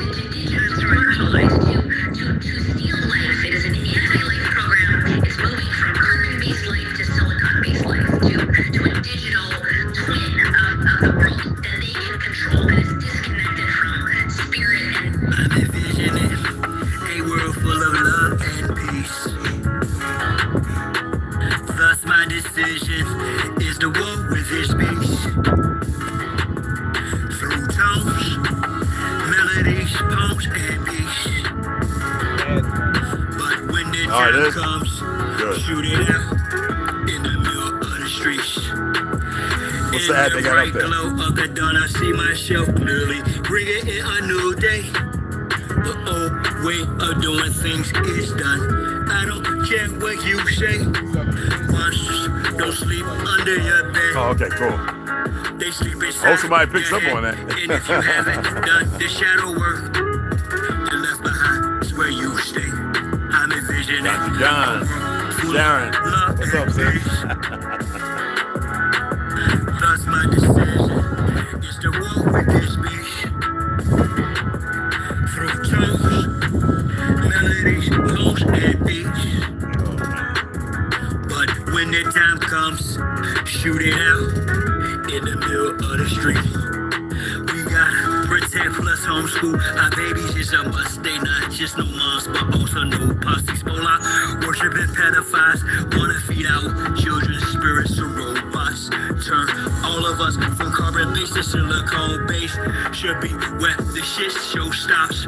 decentralized to steal life. It is an anti-life program. It's moving from carbon-based life to silicon-based life to a digital twin of the world that they can control, that is disconnected from spirit and... I'm envisioning a world full of love and peace. Thus my decision is to walk with this beast. Through tones, melodies, poems, and beats. But when the time comes, shoot it out in the middle of the streets. What's that they got up there? Glow of the dawn, I see myself clearly, bringing in a new day. The old way of doing things is done. I don't care what you say. Monsters don't sleep under your bed. Oh, okay, cool. They sleep inside. Oh, somebody picks up on that. And if you haven't done the shadow work, you're left behind is where you stay. I'm envisioning John, Sharon, what's up, sis? Thus my decision is to walk with this beast. Through tones, melodies, poems, and beats. But when the time comes, shoot it out in the middle of the street. We gotta protect plus homeschool. Our babies is a must. They not just no moms, but also no pussies. Spola, worshiping pedophiles. Wanna feed out children's spirits to robots. Turn all of us from carbon-based to silicone-based. Should be where the shit show stops.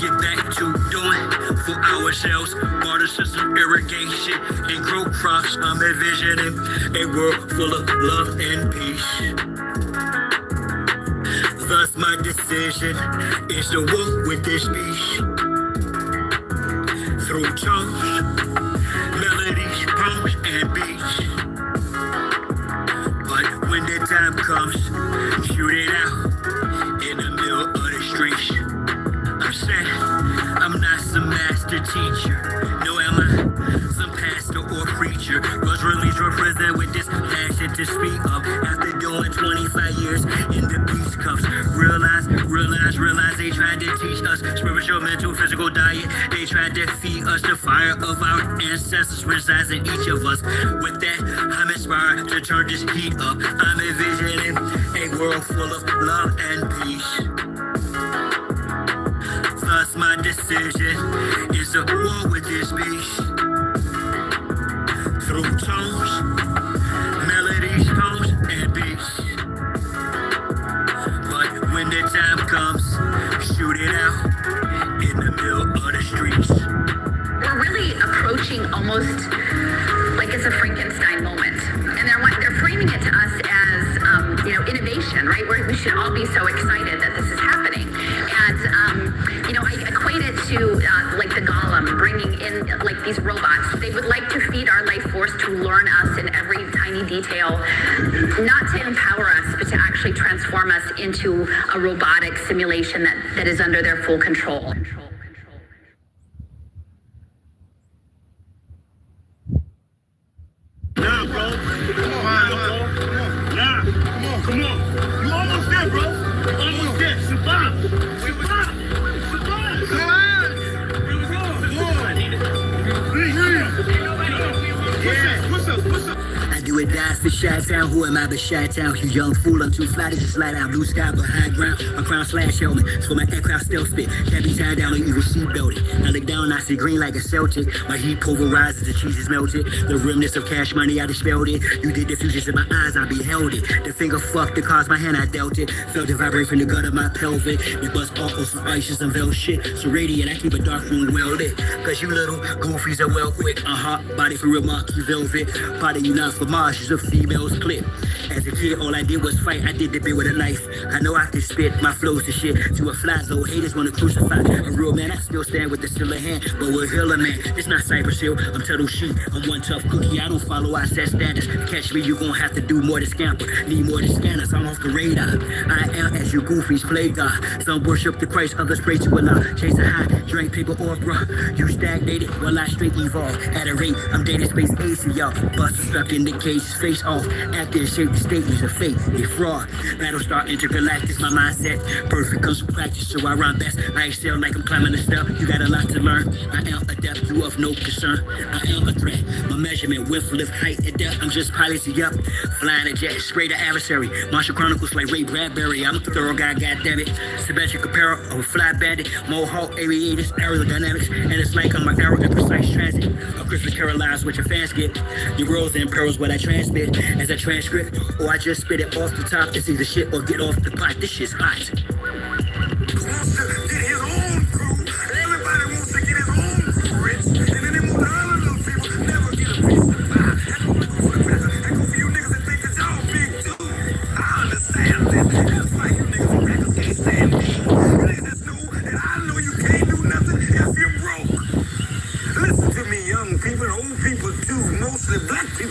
Get back to doing for ourselves. Water system, irrigation, and grow crops. I'm envisioning a world full of love and peace. Thus my decision is to walk with this beast. Through tones, melodies, poems, and beats. But when the time comes, shoot it out in the middle of the streets. I'm saying I'm not some master teacher. No, am I some pastor or preacher? Was released from prison with this passion to speak up. After doing 25 years in the peace cuffs. Realize they tried to teach us spiritual, mental, physical diet. They tried to feed us the fire of our ancestors resides in each of us. With that, I'm inspired to turn this heat up. I'm envisioning a world full of love and peace. Thus my decision is to war with this beast. Through tones, melodies, poems, and beats. But when the time comes, shoot it out in the middle of the streets. We're really approaching almost like it's a Frankenstein moment. And they're framing it to us as, innovation, right? We should all be so excited that this is happening. And, I equate it to like the golem bringing in like these robots. They would like to feed our life force to learn us in every tiny detail, not to empower us, but to actually transform us into a robotic simulation that is under their full control. Nah, bro. Come on. Nah. Come on. You almost there, bro. Almost there. Survive. I do it dies for Chi-Town. Who am I but Chi-Town? You young fool, I'm too fly to just slide out. Blue sky but high ground. A crown slash helmet. So my aircraft still spit. Can't be tied down or even seat belted. I look down, I see green like a Celtic. My heat pulverizes, the cheese is melted. The remnants of cash money, I dispelled it. You did the fusions in my eyes, I beheld it. The finger fucked the cause, my hand, I dealt it. Felt it vibrate from the gut of my pelvic. It bust off on some ice and some veil shit. So radiant, I keep a dark room well lit. Cause you little goofies are well quick. Body for real monkey velvet. Body you not for Mars, she's a female's clip. As a kid, all I did was fight. I did the bit with a knife. I know I can spit my flows to shit. To a fly zone, haters wanna crucify. A real man, I still stand with the still hand. But we're Hiller man, it's not Cypress Hill. I'm Turtle Sheep, I'm one tough cookie. I don't follow, I set standards. To catch me, you gon' have to do more to scamper. Need more to scanners, I'm off the radar. I am as you goofies play God. Some worship the Christ, others pray to Allah. Chase a high, drink paper or bruh. You stagnated while I straight evolve. At a rate, I'm dating space ace for y'all. Busters stuck in the case, face off. off. After the shape, the statements of fate, they fraud. Battlestar intergalactic, my mindset. Perfect comes from practice, so I rhyme best. I excel like I'm climbing a step. You got a lot to learn. I am adept, you of no concern. I am a threat. My measurement, width, lift, height, and depth. I'm just piloting up. Flying a jet, spray the adversary. Martial Chronicles like Ray Bradbury. I'm a thorough guy, goddammit. Symmetric apparel, I'm a fly bandit. Mohawk, aviators, aerodynamics. And it's like I'm an arrow in precise transit. A crystal carolize what your fans get. Your worlds and pearls what I transmit. As a transcript, or I just spit it off the top. It's either shit or get off the pot. This shit's hot.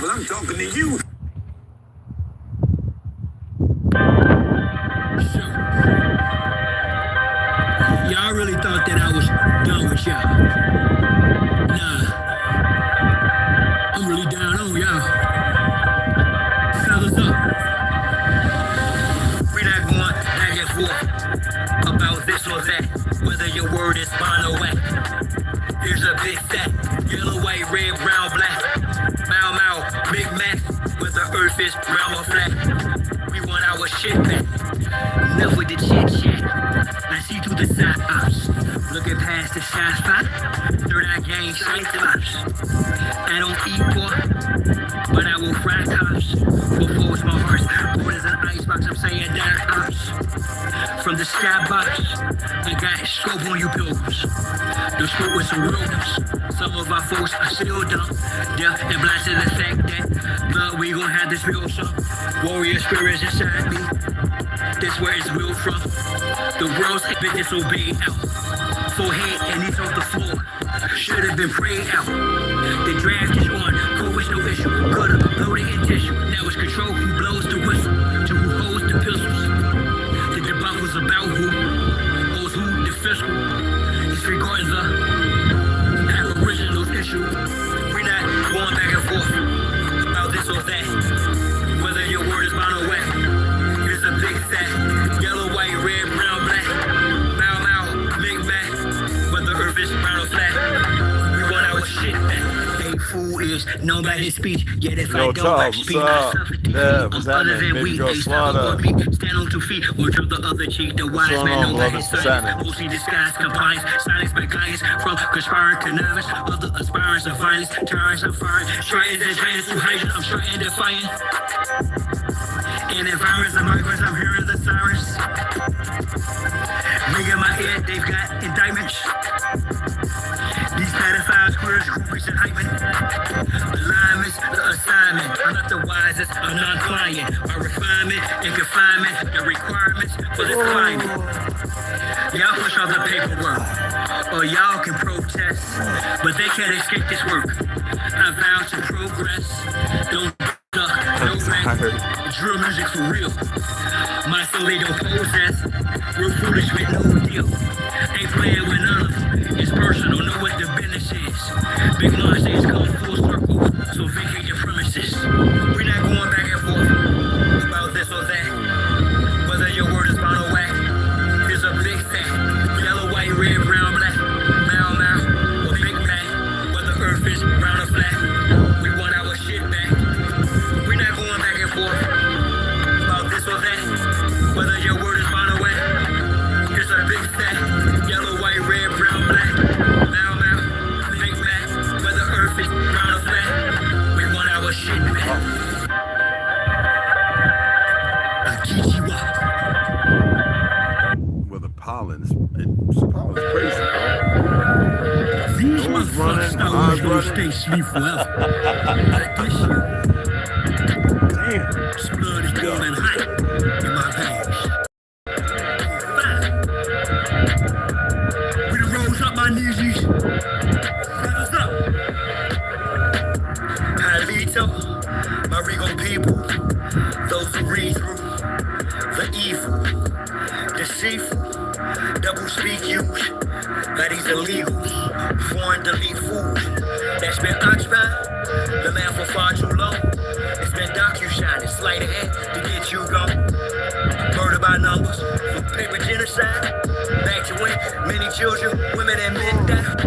I'm talking to you. Y'all really thought that I was done with y'all. Nah. I'm really down on y'all. Fellas up. We're not going back and forth about this or that, whether your word is bond or whack. Here's a big fat, yellow, white, red, brown, black. Mau Mau, Big Mac, whether earth is round or flat. We want our shit back. Enough with the chit chat. I see through the side ops. Looking past the shy spot. Third eye gang, cyclops. I don't eat pork, but I will fry cops. Fulfills my heart. Cold as an icebox, I'm saying die ops. From the skybox, I got scope on you pilgrims. The scope with some rules. Some of our folks are still dumb. Deaf and blind to the fact that blood, we gon' have this real some warrior spirits inside me. That's where it's real from. The world's been disobeyed out. Forehead and knees off the floor. Should have been prayed out. The draft is on. COVID's no issue. Could've loaded in tissue. Now it's control who blows the whistle to who holds the pistols. The debacle's about who owes who the fiscal. Disregarding the aboriginal issue. We're not going back and forth about this or that. Whether your word is bond or whack. Here's a big fat yellow, white, red, brown, black. Mau Mau, Big Mac. Whether earth is round or flat. We want our shit back. A fool is known by his speech. Yet if I don't back speak, I suffocate. Yeah, what's Other happening? than Baby we, girl they stop Slaughter. above me. Stand on 2 feet or turn the other cheek. The wise going man on, known by brothers? his What's silence. happening? Mostly disguised compliance. Silence by guidance. From conspiring connivance. Other aspirants of violence. Terrorists of fire. Trying and trying to hide. I'm trying to defiant. In environments of migrants, I'm hearing the sirens. Ring in my head, they've got indictments. These pedophiles, queers, groupies, and hype men. Alignments, the assignment. I'm not the wisest, I'm non-client. My refinement and confinement, the requirements for this climate. Y'all push all the paperwork, or y'all can protest, but they can't escape this work. I vow to progress. Don't duck, no rest. Drill music for real. My soul they don't possess. Real foolish with no deal. Ain't playing with none of them. It's personal, know what the business is. Big monsters come full circle, so vacate your premises. We're not going back and forth about this or that. Whether your word is bond or whack. Here's a big fat yellow, white, red, brown, black. Mau Mau or Big Mac. Whether earth is round or flat. We want our shit back. We're not going back and forth about this or that. Whether your word is bond or whack. Here's a big fat yellow, white, red, brown, black. Mau Mau, Big Mac. Whether earth is round or flat. We want our shit back. Akichiwa. Well, the pollen's crazy, bro. These Nose running, motherfuckers eyes gonna running. stay asleep forever. Like this shit. Damn. This blood is boiling hot in my veins. We done rose up my kneesies. Fellas up. Palito, my regal people. Those who read through the evil, deceitful, double speak use. By these illegals, foreign delete fools. That's been occupied, the land for far too long. It's been docu-shot. flight ahead to get you gone. Murder by numbers, paper genocide. Back to when many children, women, and men died.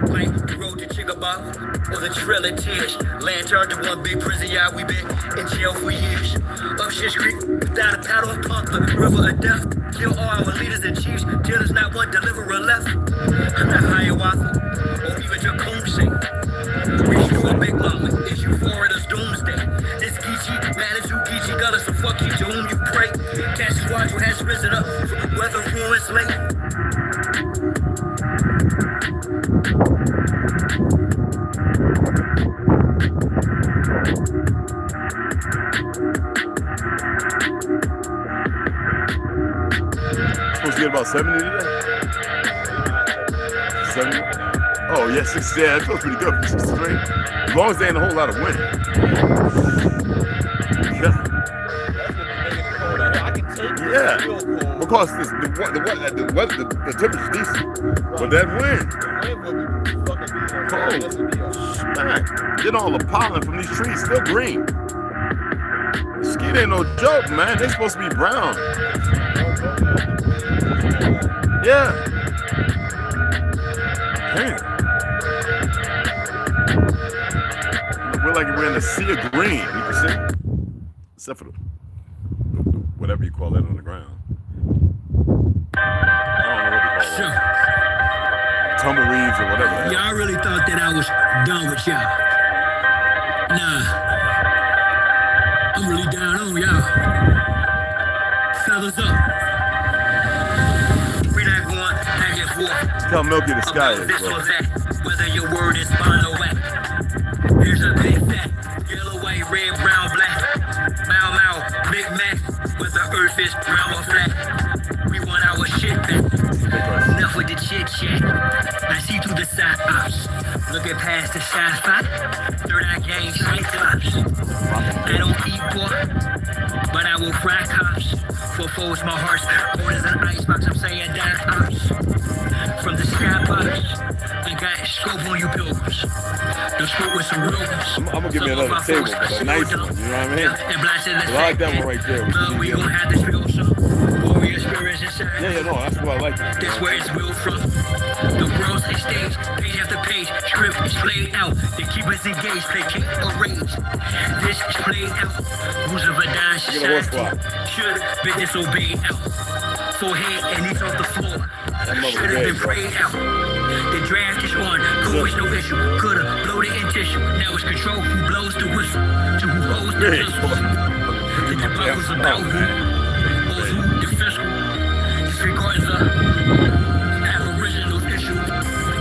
Like the road to Chickabaw or the Trail of Tears. Lantern to one big prison yard, we been in jail for years. Up Shit's Creek, without a paddle, pump the river of death. Kill all our leaders and chiefs till there's not one deliverer left. I'm not Hiawatha or even Dragoon sing. Reach to a big mama, issue Florida's doomsday. This Geechee, Manitou, Geechee, gunners, so fuck you to whom you pray. Cassius watch who has risen up from weather ruins late. Supposed to get about 70 today? 70? Oh, yeah, 60. Yeah, that feels pretty good for 63. As long as there ain't a whole lot of wind. Yeah. Yeah. Because the temperature's decent. But that wind. Cold. Smack. Get all the pollen from these trees, still green. Skeet ain't no joke, man. They supposed to be brown. Yeah. Damn. We're like we're in a sea of green. You can see. Except for the whatever you call that on the ground. I don't know what they call that. Tumbleweeds or whatever. Y'all really thought that I was done with y'all. Nah. I'm really down on y'all. Fellas up. We're not going back and forth. Look how milky the sky is, This bro. or that, whether your word is bond or whack. Here's a big fat, yellow, white, red, brown, black. Mau, Big Mac, where the earth is round or flat. We want our shit back. Enough with the chit chat. I see through the side ops. Looking past the sci-fi. Third eye gang cyclops. I don't eat pork, but I will fry cops. For foes, my heart's cold as an icebox. I'm saying down ops. From the skybox, I got scope on you pilgrims. The scope with some real ones. I'm gonna give me another table, a nice one, you know what I mean? And blast in the I like that one right there. we gon' have this real some warrior spirits inside. Yeah, no, that's what I like. That's where it's built from. The world's a stage, page after page, script is played out. They keep us engaged, placate or rage. This is played out. Rules of a dying society should be disobeyed out. Forehead and knees off the floor. Should have been prayed out. The draft is on, go is no issue. Could've bloated in tissue. Now it's control who blows the whistle to who holds the pistol. The debacle about who owes who the fiscal. Disregarding the aboriginal issue.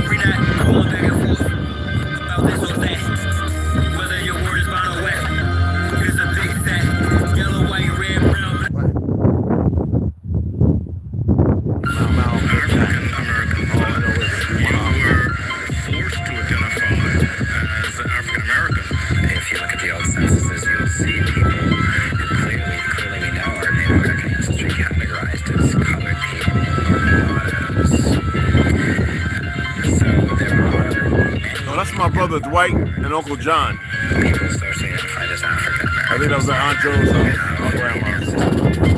We're not going back and forth about this or that. Whether your word is bond or whack. Here's a big fat, yellow, white, red, brown, black. If you look at the old censuses, you'll see people who clearly we know are Native American ancestry categorized as colored people. So there are No, that's my brother Dwight and Uncle John. people socially identified as African I American. think that was Andre's grandma.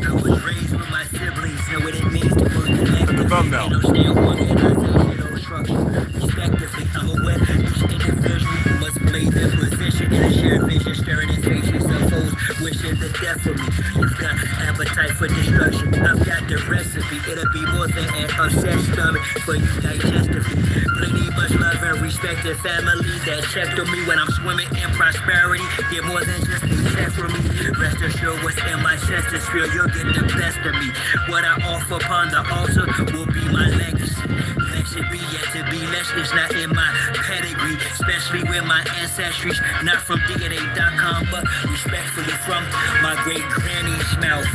I was raised with my siblings, know what it means to work collectively. Thumbnail. Understand organizational structure. Respectively, I'm aware each individual must play their position in a shared vision, staring in faces of foes, wishing the death of me. You've got appetite for destruction. I've got the recipe. It'll be more than an upset stomach for you digestively. Plenty much love and respect and family that checked on me when I'm swimming in prosperity. Get more than just a check for me. Rest assured what's in my chest is real. You'll get the best of me. What I offer upon the altar will be my legacy. That should be yet to be less. It's not in my pedigree, especially with my ancestries, not from DNA.com, but respectfully from my great granny's mouth.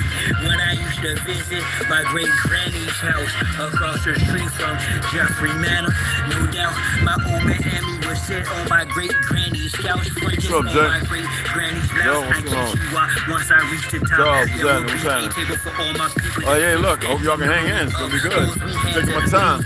When I used to visit my great granny's house across the street from Jeffrey Manor, no doubt my old man Emmy would sit on my great granny's couch, fringes on my great granny's mouth. I guess you are once I reach the top. There will be a table for all my people. Oh, yeah, look, I hope y'all can hang in. It's gonna be good. Take my time.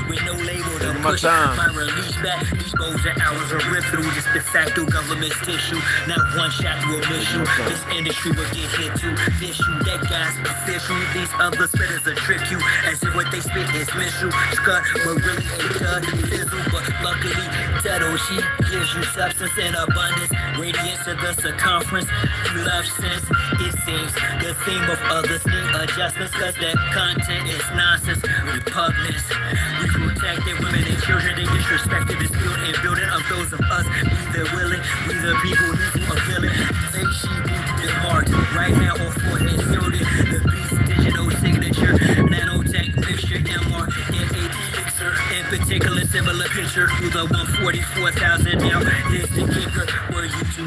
With no label, the Taking my push. time. My release back, these bows and arrows are ripped through this de facto government's tissue. Not one shot will miss you. This industry will get hit too. This you, that guy's official. These other spitters will trick you. As if what they spit is missile. Scut, but really ain't done. Fizzle, but luckily, Tuttle, she gives you substance in abundance. Radiance to the circumference. You love sense, it seems. The theme of others need adjustments, cause that content is nonsense. Repugnance. We protected women and children. They disrespected the skill and building of those of us. We the willing, we the people who are killing. Say she be marked right now or for and filled it. The beast digital signature, nanotech mixture, MR, NAD fixer. In particular, similar picture to the 144,000 now. Here's the kicker, were you to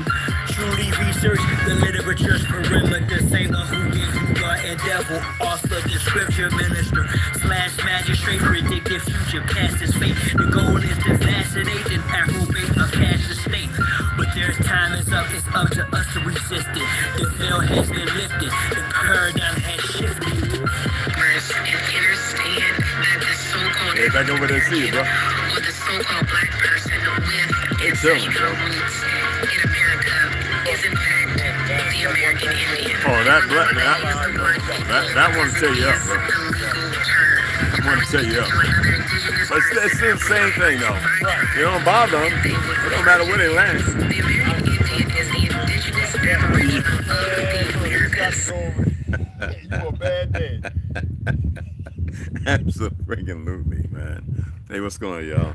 truly research the literature's perimeter? Same one who gave you God and devil, author, the scripture minister, slash magistrate, predicted future, past his fate. The goal is to fascinate and approbate a cash estate. But their time is up, it's up to us to resist it. The veil has been lifted, the paradigm has shifted. First, and understand that the so-called Hey, back over there, see you, bro. or the so-called black person with Hey, chilling, ancestral bro. roots in America is in fact the American Indian. Oh, that black that one tell you up, bro. That one tell you up. But it's still the same thing, though. You don't bother them. It don't matter where they land. The American Indian is the indigenous memory of the Americas. You a bad day. Absolutely, man. Hey, what's going on,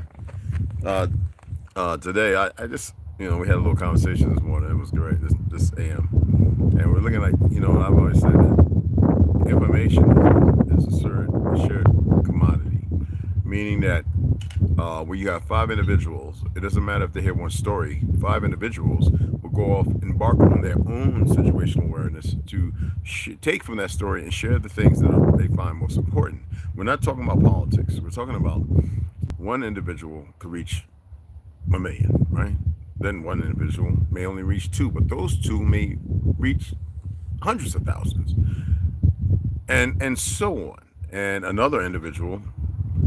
y'all? Today, I just, we had a little conversation this morning. It was great, this AM. And we're looking like, I've always said that information is a shared commodity, meaning that when you have 5 individuals, it doesn't matter if they hear one story, 5 individuals will go off, embark on their own situational awareness to take from that story and share the things that they find most important. We're not talking about politics. We're talking about one individual could reach 1 million, right? Then one individual may only reach 2, but those 2 may reach hundreds of thousands, and so on. And another individual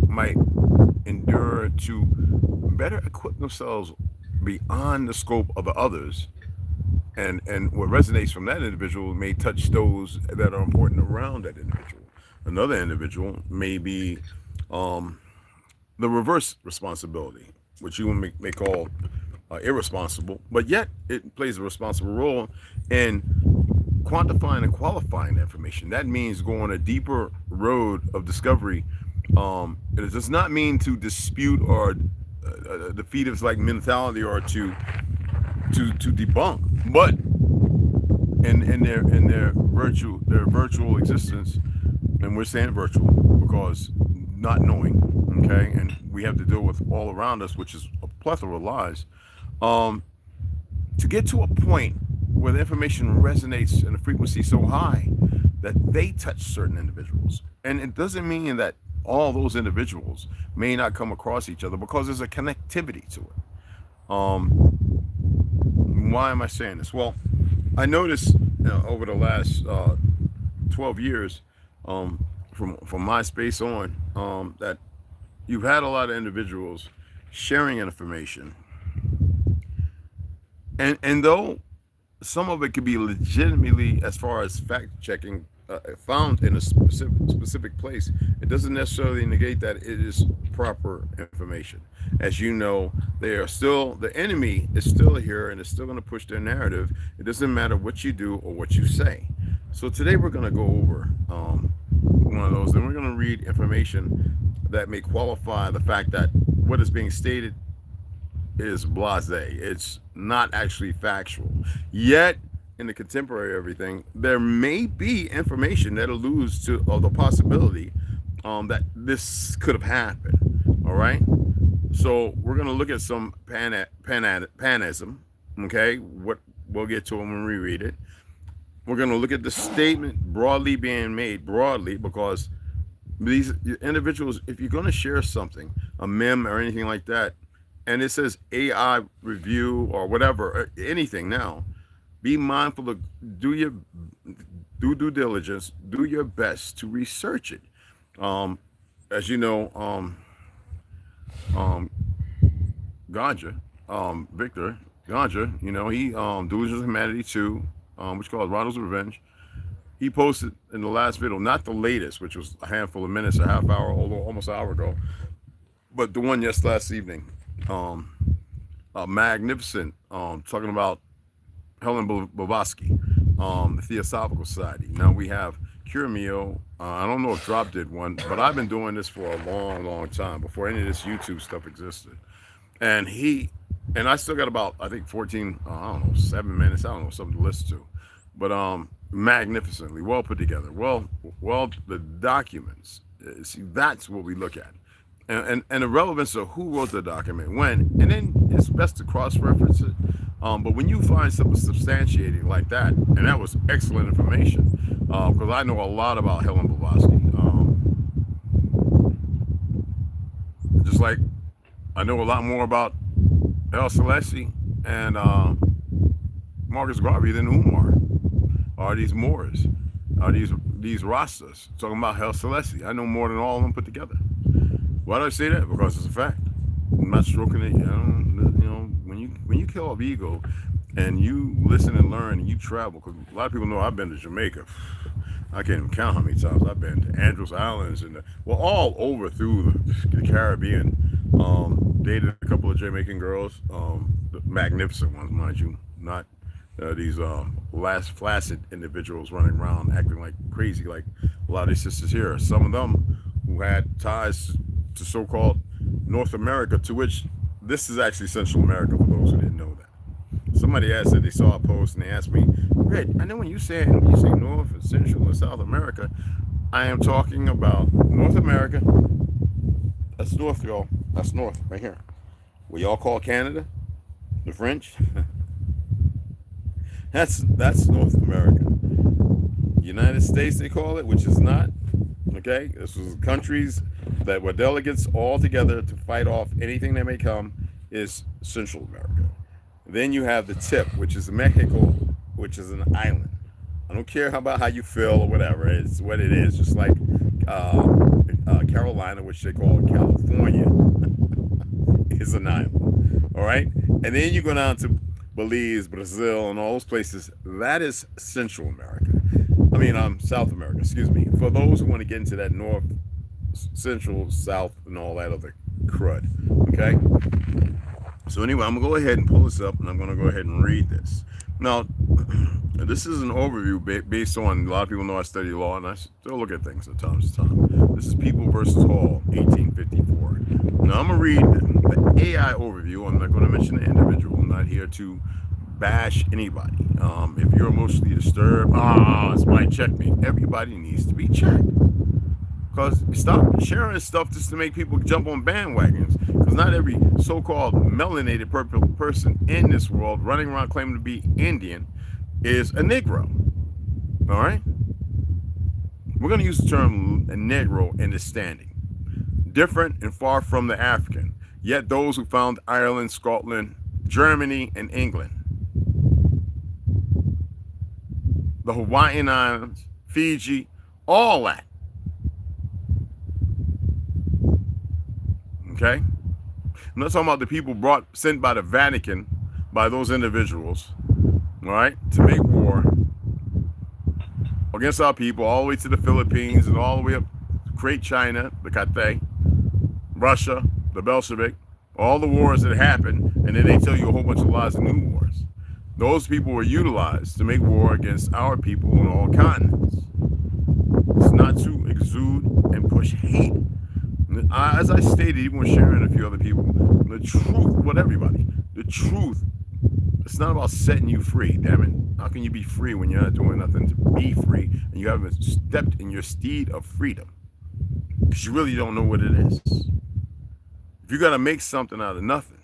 might endure to better equip themselves beyond the scope of the others, and what resonates from that individual may touch those that are important around that individual. Another individual may be the reverse responsibility, which you may call irresponsible, but yet it plays a responsible role in quantifying and qualifying information. That means going a deeper road of discovery. It does not mean to dispute or defeat its like mentality or to debunk, but in their virtual existence, and we're saying virtual because not knowing, okay, and we have to deal with all around us, which is a plethora of lies, to get to a point where the information resonates in a frequency so high that they touch certain individuals. And it doesn't mean that all those individuals may not come across each other, because there's a connectivity to it. Why am I saying this? Well, I noticed over the last 12 years, from MySpace on, that you've had a lot of individuals sharing information, and though some of it could be legitimately, as far as fact checking, found in a specific place, it doesn't necessarily negate that it is proper information. As you know, the enemy is still here and is still going to push their narrative. It doesn't matter what you do or what you say. So today we're going to go over one of those, and we're going to read information that may qualify the fact that what is being stated is blasé. It's not actually factual. Yet, in the contemporary everything, there may be information that alludes to the possibility that this could have happened. All right. So we're going to look at some panism. Okay. What we'll get to when we read it. We're going to look at the statement broadly being made broadly, because these individuals, if you're going to share something, a meme or anything like that, and it says AI review or whatever, or anything now, be mindful of do due diligence, do your best to research it. As you know, Ganja, Victor Ganja, you know, he Delusions of Humanity 2, which called Rondo's Revenge. He posted in the last video, not the latest, which was a handful of minutes, a half hour, although almost an hour ago, but the one last evening. Magnificent, talking about Helen Blavatsky, the Theosophical Society. Now we have Curamio. I don't know if Drop did one, but I've been doing this for a long time, before any of this YouTube stuff existed. And I still got about, I think 14, I don't know, 7 minutes, I don't know, something to listen to. But magnificently well put together. Well, the documents, see, that's what we look at. And the relevance of who wrote the document, when, and then it's best to cross-reference it. But when you find something substantiating like that, and that was excellent information, because I know a lot about Helen Blavatsky. Just like I know a lot more about El Selassie and Marcus Garvey than Umar, or these Moors, or these Rastas. Talking about El Selassie, I know more than all of them put together. Why do I say that? Because it's a fact. I'm not stroking it. You know, when you kill off ego, and you listen and learn, and you travel. Because a lot of people know I've been to Jamaica. I can't even count how many times I've been to Andros Islands, and all over through the Caribbean. Dated a couple of Jamaican girls, the magnificent ones, mind you, not these last flaccid individuals running around acting like crazy, like a lot of these sisters here. Some of them who had ties to so-called North America, to which this is actually Central America, for those who didn't know that. Somebody asked that they saw a post and they asked me, Red, I know when you say North and Central and South America, I am talking about North America. That's North, y'all. That's North, right here. What y'all call Canada, the French. That's North America. United States, they call it, which is not. Okay, this was countries that were delegates all together to fight off anything that may come, is Central America. Then you have the tip, which is Mexico, which is an island. I don't care about how you feel or whatever. It's what it is. Just like Carolina, which they call California, is an island. All right, and then you go down to Belize, Brazil, and all those places. That is Central America. I mean, South America, excuse me. For those who want to get into that North, Central, South, and all that other crud, okay? So anyway, I'm going to go ahead and pull this up, and I'm going to go ahead and read this. Now, this is an overview based on, a lot of people know I study law, and I still look at things from time to time. This is People versus Hall, 1854. Now, I'm going to read the AI overview. I'm not going to mention the individual. I'm not here to bash anybody. If you're emotionally disturbed, it's my checkmate. Everybody needs to be checked. Because stop sharing stuff just to make people jump on bandwagons. Because not every so-called melanated person in this world running around claiming to be Indian is a Negro. All right? We're going to use the term Negro in this standing. Different and far from the African. Yet those who found Ireland, Scotland, Germany, and England, the Hawaiian Islands, Fiji, all that. Okay? I'm not talking about the people sent by the Vatican, by those individuals, all right, to make war against our people, all the way to the Philippines and all the way up to Great China, the Cathay, Russia, the Bolshevik, all the wars that happened, and then they tell you a whole bunch of lies and new wars. Those people were utilized to make war against our people on all continents. It's not to exude and push hate. As I stated, even with Sharon and a few other people, the truth, with everybody, the truth, it's not about setting you free. Damn it. How can you be free when you're not doing nothing to be free and you haven't stepped in your steed of freedom? Because you really don't know what it is. If you got to make something out of nothing,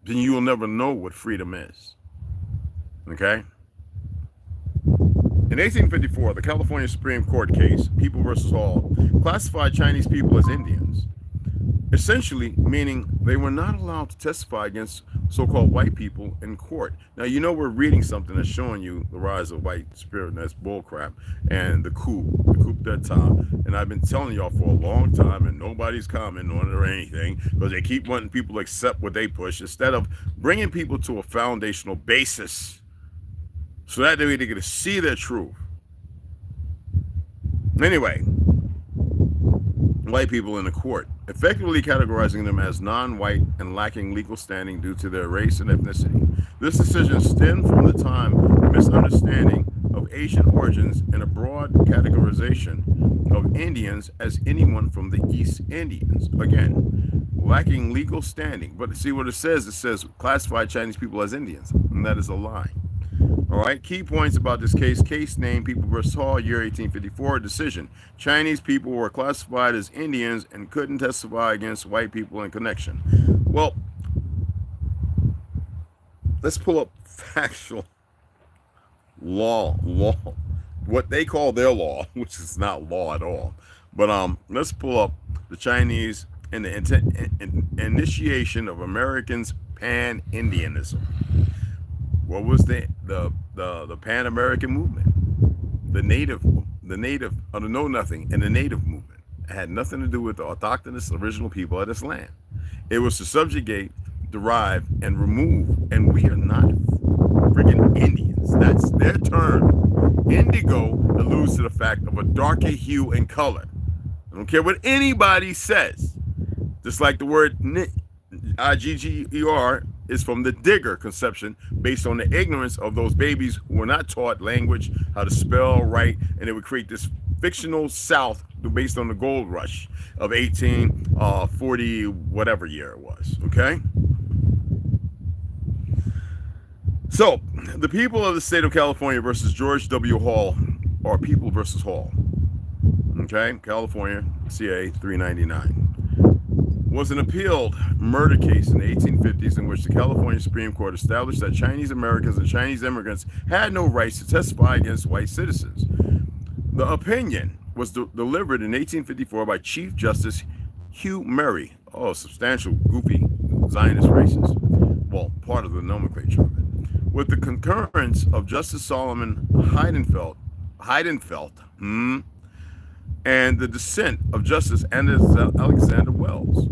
then you will never know what freedom is. Okay? In 1854, the California Supreme Court case, People versus Hall, classified Chinese people as Indians. essentially meaning they were not allowed to testify against so-called white people in court. Now, you know, we're reading something that's showing you the rise of white spirit, and that's bullcrap, and the coup d'etat. And I've been telling y'all for a long time, and nobody's commenting on it or anything, because they keep wanting people to accept what they push instead of bringing people to a foundational basis so that they get to see their truth. Anyway, white people in the court, effectively categorizing them as non-white and lacking legal standing due to their race and ethnicity. This decision stemmed from the time misunderstanding of Asian origins and a broad categorization of Indians as anyone from the East Indians. Again, lacking legal standing. But see what it says? It says classify Chinese people as Indians, and that is a lie. All right, key points about this case name, People vs. Hall, year 1854, decision. Chinese people were classified as Indians and couldn't testify against white people in connection. Well, let's pull up factual law, what they call their law, which is not law at all. But let's pull up the Chinese and the initiation of Americans' pan-Indianism. What was the Pan-American movement? The native, the know nothing, and the native movement. It had nothing to do with the autochthonous original people of this land. It was to subjugate, derive, and remove, and we are not friggin' Indians. That's their term. Indigo alludes to the fact of a darker hue and color. I don't care what anybody says. Just like the word IGGER is from the digger conception based on the ignorance of those babies who were not taught language, how to spell, write, and it would create this fictional South based on the gold rush of 1840, whatever year it was, okay? So, the people of the state of California versus George W. Hall, or People versus Hall, okay? California, CA 399. Was an appealed murder case in the 1850s in which the California Supreme Court established that Chinese Americans and Chinese immigrants had no rights to testify against white citizens. The opinion was delivered in 1854 by Chief Justice Hugh Murray. Oh, substantial, goofy Zionist racist. Well, part of the nomenclature of it. With the concurrence of Justice Solomon Heidenfeld, and the dissent of Justice Alexander Wells.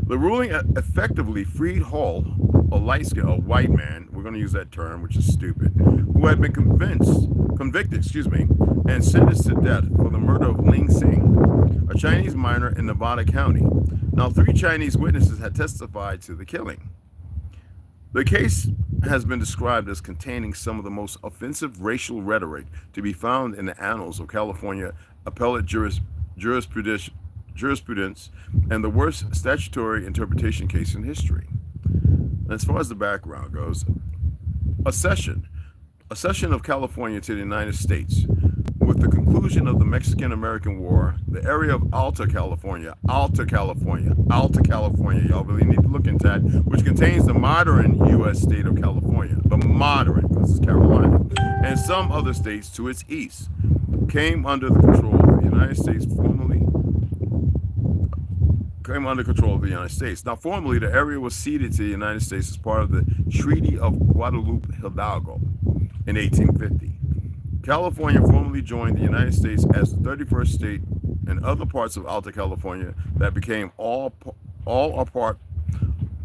The ruling effectively freed Hall, a white man, we're going to use that term, which is stupid, who had been convicted, and sentenced to death for the murder of Ling Sing, a Chinese miner in Nevada County. Now, 3 Chinese witnesses had testified to the killing. The case has been described as containing some of the most offensive racial rhetoric to be found in the annals of California appellate jurisprudence and the worst statutory interpretation case in history. As far as the background goes, a cession of California to the United States. With the conclusion of the Mexican-American War, the area of Alta California, y'all really need to look into that, which contains the modern U.S. state of California, the modern, because it's Carolina, and some other states to its east, came under the control of the United States Now, formally, the area was ceded to the United States as part of the Treaty of Guadalupe Hidalgo in 1850. California formally joined the United States as the 31st state, and other parts of Alta California that became all or part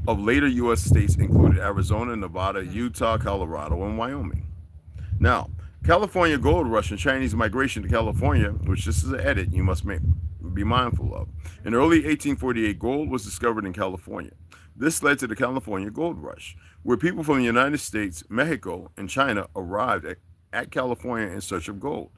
of later U.S. states included Arizona, Nevada, Utah, Colorado, and Wyoming. Now, California gold rush and Chinese migration to California, which this is an edit you must be mindful of. In early 1848, gold was discovered in California. This led to the California gold rush, where people from the United States, Mexico, and China arrived at California in search of gold.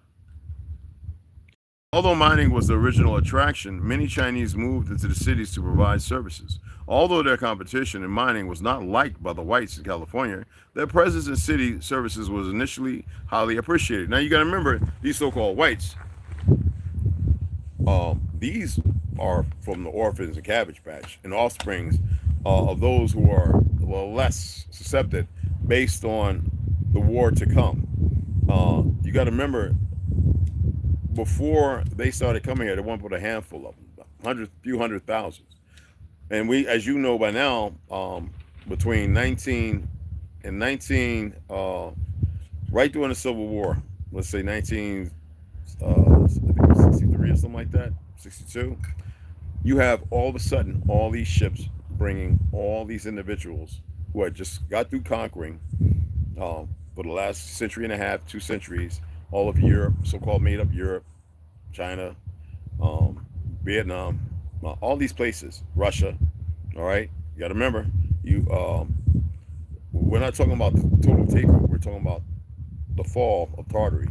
Although mining was the original attraction, many Chinese moved into the cities to provide services. Although their competition in mining was not liked by the whites in California, their presence in city services was initially highly appreciated. Now you got to remember, these so-called whites, these are from the orphans and Cabbage Patch and offsprings of those who are less susceptible based on the war to come. You got to remember, before they started coming here, they wanted to put a handful of them. few hundred thousand. And we, as you know by now, between 19 and 19, right during the Civil War, let's say 19, I think it was 63 or something like that, 62, you have all of a sudden all these ships bringing all these individuals who had just got through conquering for the last century and a half, 2 centuries, all of Europe, so-called made-up Europe, China, Vietnam, all these places, Russia. All right, you got to remember, we're not talking about the total takeover. We're talking about the fall of Tartary.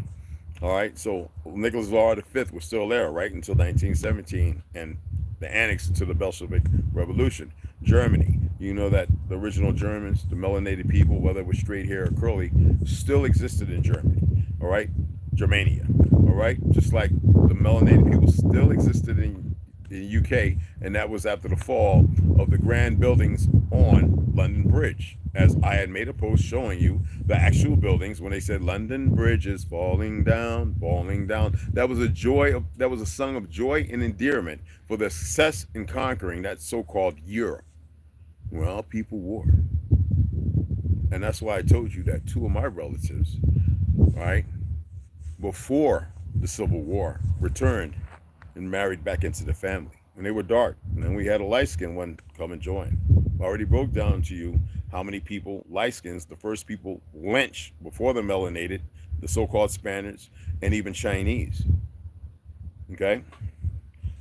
All right, so Nicholas Law V was still there, right, until 1917, and the annex to the Bolshevik Revolution. Germany, you know that the original Germans, the melanated people, whether it was straight hair or curly, still existed in Germany. All right, Germania. All right, just like the melanated people still existed in the UK, and that was after the fall of the grand buildings on London Bridge. As I had made a post showing you the actual buildings when they said London Bridge is falling down, falling down. That was a song of joy and endearment for the success in conquering that so-called Europe. Well, people war. And that's why I told you that 2 of my relatives, right, before the Civil War, returned and married back into the family. And they were dark. And then we had a light-skinned one come and join. I already broke down to you how many people, light-skins, the first people lynched before the melanated, the so-called Spaniards, and even Chinese. Okay?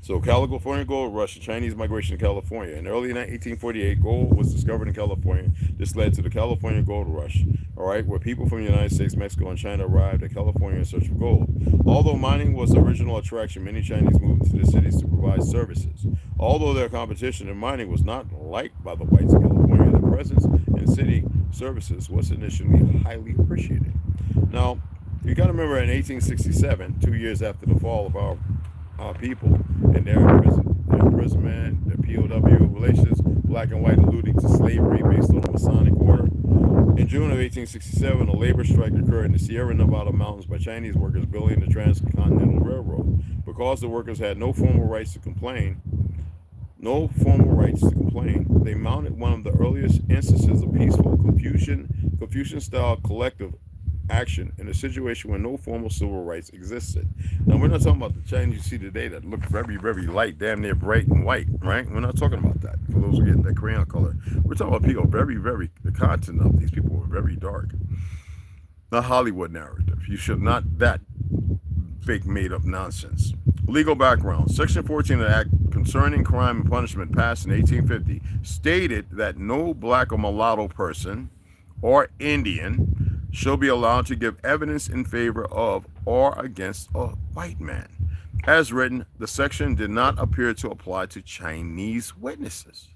So California gold rush, Chinese migration to California. In early 1848, gold was discovered in California. This led to the California gold rush, all right, where people from the United States, Mexico, and China arrived at California in search for gold. Although mining was the original attraction, many Chinese moved into the cities to provide services. Although their competition in mining was not liked by the whites of California, their presence in city services was initially highly appreciated. Now, you got to remember in 1867, 2 years after the fall of our people and their imprisonment, their POW relations, black and white alluding to slavery based on the Masonic order. In June of 1867, a labor strike occurred in the Sierra Nevada mountains by Chinese workers building the Transcontinental Railroad. Because the workers had no formal rights to complain, they mounted one of the earliest instances of peaceful Confucian-style collective action in a situation where no formal civil rights existed. Now, we're not talking about the Chinese you see today that look very, very light, damn near bright and white, right? We're not talking about that. For those who get that crayon color, we're talking about people very, very, the content of these people were very dark. The Hollywood narrative. You should not that fake made up nonsense. Legal background. Section 14 of the Act concerning crime and punishment passed in 1850 stated that no black or mulatto person or Indian shall be allowed to give evidence in favor of or against a white man. As written, the section did not appear to apply to Chinese witnesses.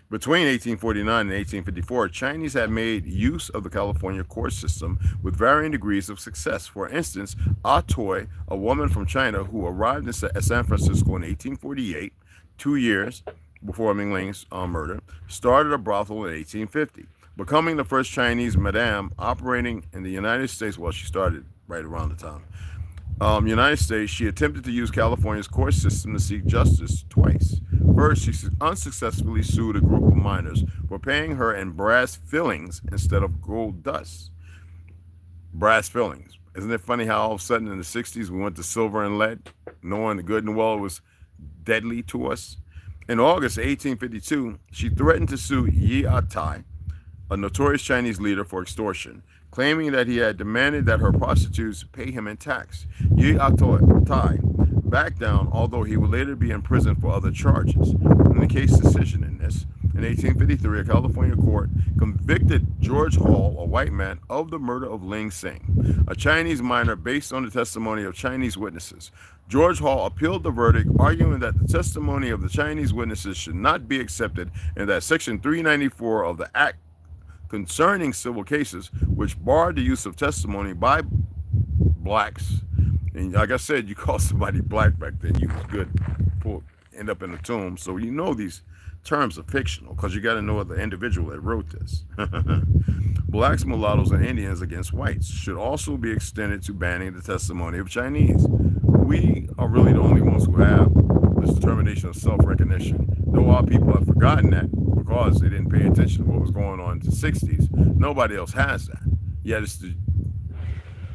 Between 1849 and 1854, Chinese had made use of the California court system with varying degrees of success. For instance, Ah Toy, a woman from China who arrived in San Francisco in 1848, 2 years before Ming Ling's murder, started a brothel in 1850. Becoming the first Chinese madame operating in the United States, well, she started right around the time. United States, she attempted to use California's court system to seek justice twice. First, she unsuccessfully sued a group of miners for paying her in brass fillings instead of gold dust. Brass fillings. Isn't it funny how all of a sudden in the 60s we went to silver and lead, knowing the good and well was deadly to us? In August 1852, she threatened to sue Yi Tai, a notorious Chinese leader, for extortion, claiming that he had demanded that her prostitutes pay him in tax. Yi Tai backed down, although he would later be imprisoned for other charges. In the case decision in this, in 1853, a California court convicted George Hall, a white man, of the murder of Ling Sing, a Chinese miner, based on the testimony of Chinese witnesses. George Hall appealed the verdict, arguing that the testimony of the Chinese witnesses should not be accepted and that Section 394 of the Act concerning civil cases, which barred the use of testimony by blacks, and like I said, you call somebody black back then, you was good, end up in the tomb. So you know these terms are fictional because you got to know the individual that wrote this. Blacks, mulattoes, and Indians against whites should also be extended to banning the testimony of Chinese. We are really the only ones who have this notion of self-recognition. Though our people have forgotten that because they didn't pay attention to what was going on in the 60s, nobody else has that. Yet it's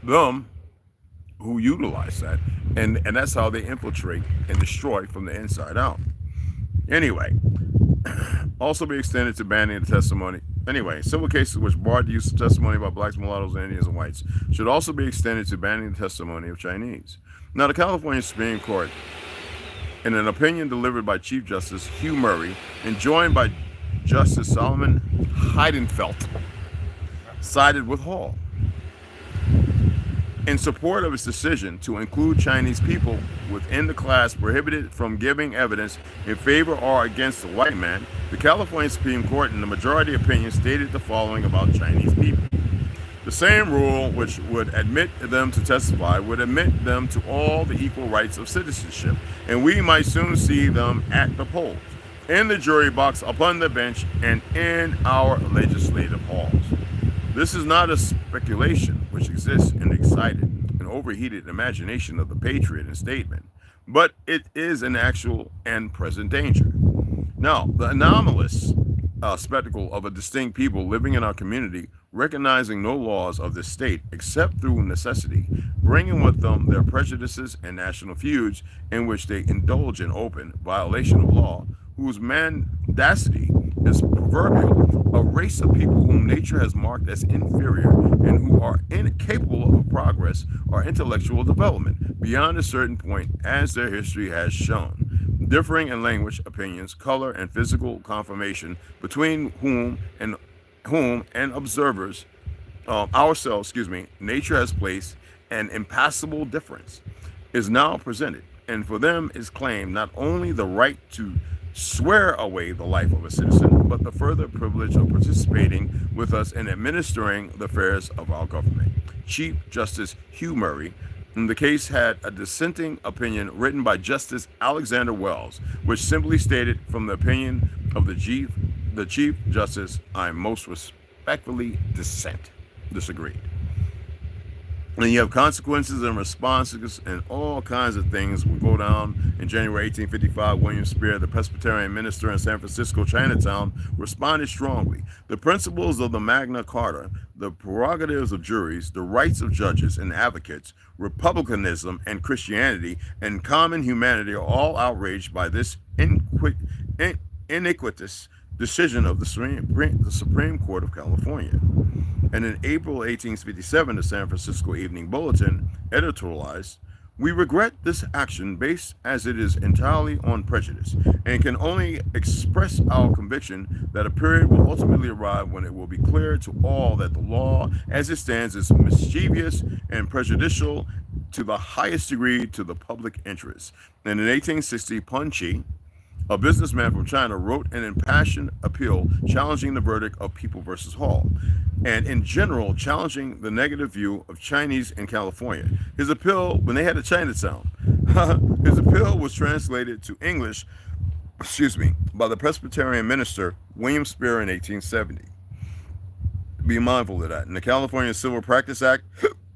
them who utilize that, and that's how they infiltrate and destroy from the inside out. Anyway, also be extended to banning the testimony. Anyway, civil cases which barred the use of testimony by blacks, mulattoes, Indians, and whites should also be extended to banning the testimony of Chinese. Now, the California Supreme Court, in an opinion delivered by Chief Justice Hugh Murray and joined by Justice Solomon Heidenfeld, sided with Hall in support of its decision to include Chinese people within the class prohibited from giving evidence in favor or against the white man. The California Supreme Court, in the majority opinion, stated the following about Chinese people. The same rule which would admit them to testify would admit them to all the equal rights of citizenship, and we might soon see them at the polls, in the jury box, upon the bench, and in our legislative halls. This is not a speculation which exists in the excited and overheated imagination of the patriot in statement, but it is an actual and present danger. Now, the anomalous spectacle of a distinct people living in our community, recognizing no laws of this state except through necessity, bringing with them their prejudices and national feuds in which they indulge in open violation of law, whose mendacity is proverbial, a race of people whom nature has marked as inferior and who are incapable of progress or intellectual development beyond a certain point, as their history has shown, differing in language, opinions, color, and physical conformation, between whom and observers ourselves, nature has placed an impassable difference, is now presented, and for them is claimed not only the right to swear away the life of a citizen, but the further privilege of participating with us in administering the affairs of our government. Chief Justice Hugh Murray in the case had a dissenting opinion written by Justice Alexander Wells, which simply stated, from the opinion of the Chief Justice, I most respectfully disagreed. And you have consequences and responses, and all kinds of things will go down. In January 1855, William Spear, the Presbyterian minister in San Francisco, Chinatown, responded strongly. The principles of the Magna Carta, the prerogatives of juries, the rights of judges and advocates, republicanism and Christianity, and common humanity are all outraged by this iniquitous decision of the Supreme Court of California. And in April 1857, the San Francisco Evening Bulletin editorialized, "We regret this action based as it is entirely on prejudice and can only express our conviction that a period will ultimately arrive when it will be clear to all that the law as it stands is mischievous and prejudicial to the highest degree to the public interest." And in 1860, Punchy, a businessman from China, wrote an impassioned appeal challenging the verdict of People versus Hall, and in general challenging the negative view of Chinese in California. His appeal, when they had a Chinatown, his appeal was translated to English, by the Presbyterian minister William Spear in 1870. Be mindful of that. And the California Civil Practice Act,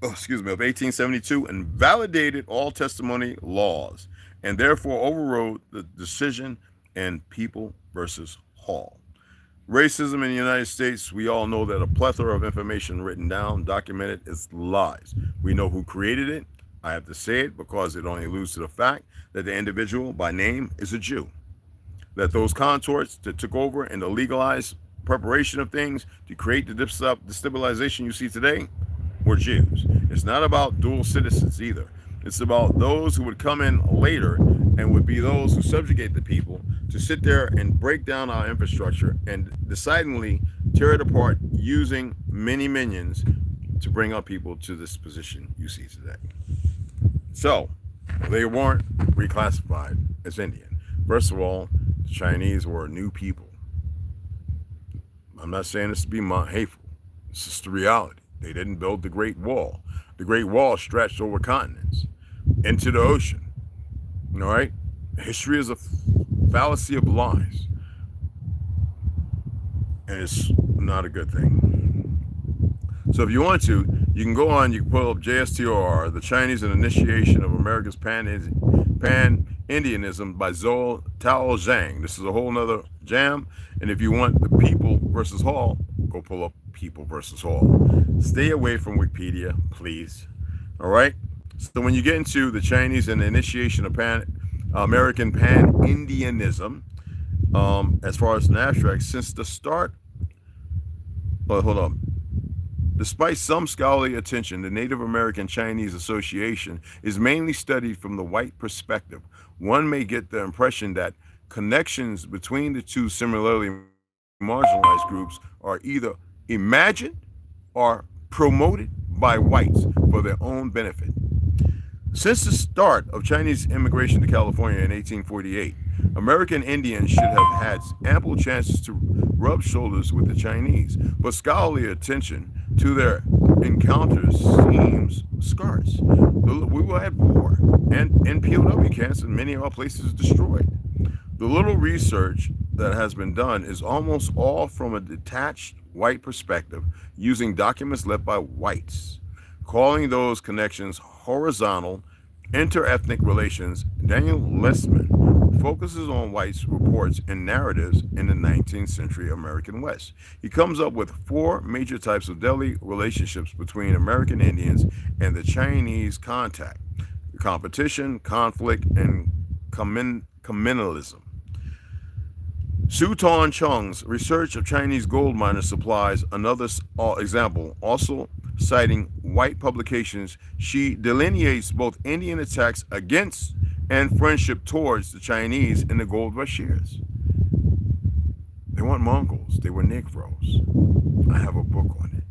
of 1872, invalidated all testimony laws, and therefore overrode the decision in People versus Hall. Racism in the United States, we all know that a plethora of information written down, documented, is lies. We know who created it. I have to say it because it only alludes to the fact that the individual by name is a Jew. That those contorts that took over in the legalized preparation of things to create the destabilization you see today were Jews. It's not about dual citizens either. It's about those who would come in later and would be those who subjugate the people to sit there and break down our infrastructure and decidedly tear it apart using many minions to bring our people to this position you see today. So, they weren't reclassified as Indian. First of all, the Chinese were a new people. I'm not saying this to be hateful. It's just the reality. They didn't build the Great Wall. The Great Wall stretched over continents into the ocean. All right? History is a fallacy of lies. And it's not a good thing. So if you want to, You can go on, you can pull up JSTOR, The Chinese and Initiation of America's Pan-Indianism by Tao Zhang. This is a whole nother jam. And if you want the People versus Hall, go pull up People versus Hall. Stay away from Wikipedia, please. All right? So when you get into the Chinese and the initiation of American Pan-Indianism, as far as an abstract, since the start, hold on. Despite some scholarly attention, the Native American Chinese Association is mainly studied from the white perspective. One may get the impression that connections between the two similarly marginalized groups are either imagined or promoted by whites for their own benefit. Since the start of Chinese immigration to California in 1848, American Indians should have had ample chances to rub shoulders with the Chinese, but scholarly attention to their encounters seems scarce. We will have war and POW camps in many of our places destroyed. The little research that has been done is almost all from a detached white perspective, using documents left by whites, calling those connections horizontal interethnic relations. Daniel Lessman focuses on whites' reports and narratives in the 19th century American West. He comes up with 4 major types of deadly relationships between American Indians and the Chinese: contact, competition, conflict, and communalism. Su Ton Chung's research of Chinese gold miners supplies another example. Also citing white publications, she delineates both Indian attacks against and friendship towards the Chinese in the gold rush years. They weren't Mongols, they were Negroes. I have a book on it.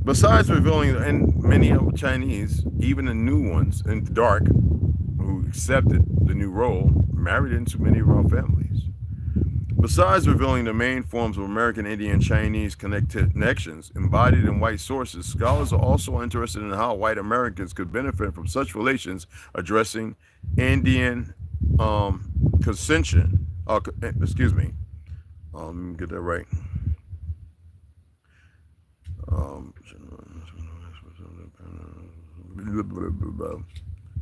Besides revealing, and many of the Chinese, even the new ones in the dark, who accepted the new role, married into many of our families. Besides revealing the main forms of American Indian Chinese connections embodied in white sources, scholars are also interested in how white Americans could benefit from such relations, addressing Indian consension. Excuse me. Let me get that right.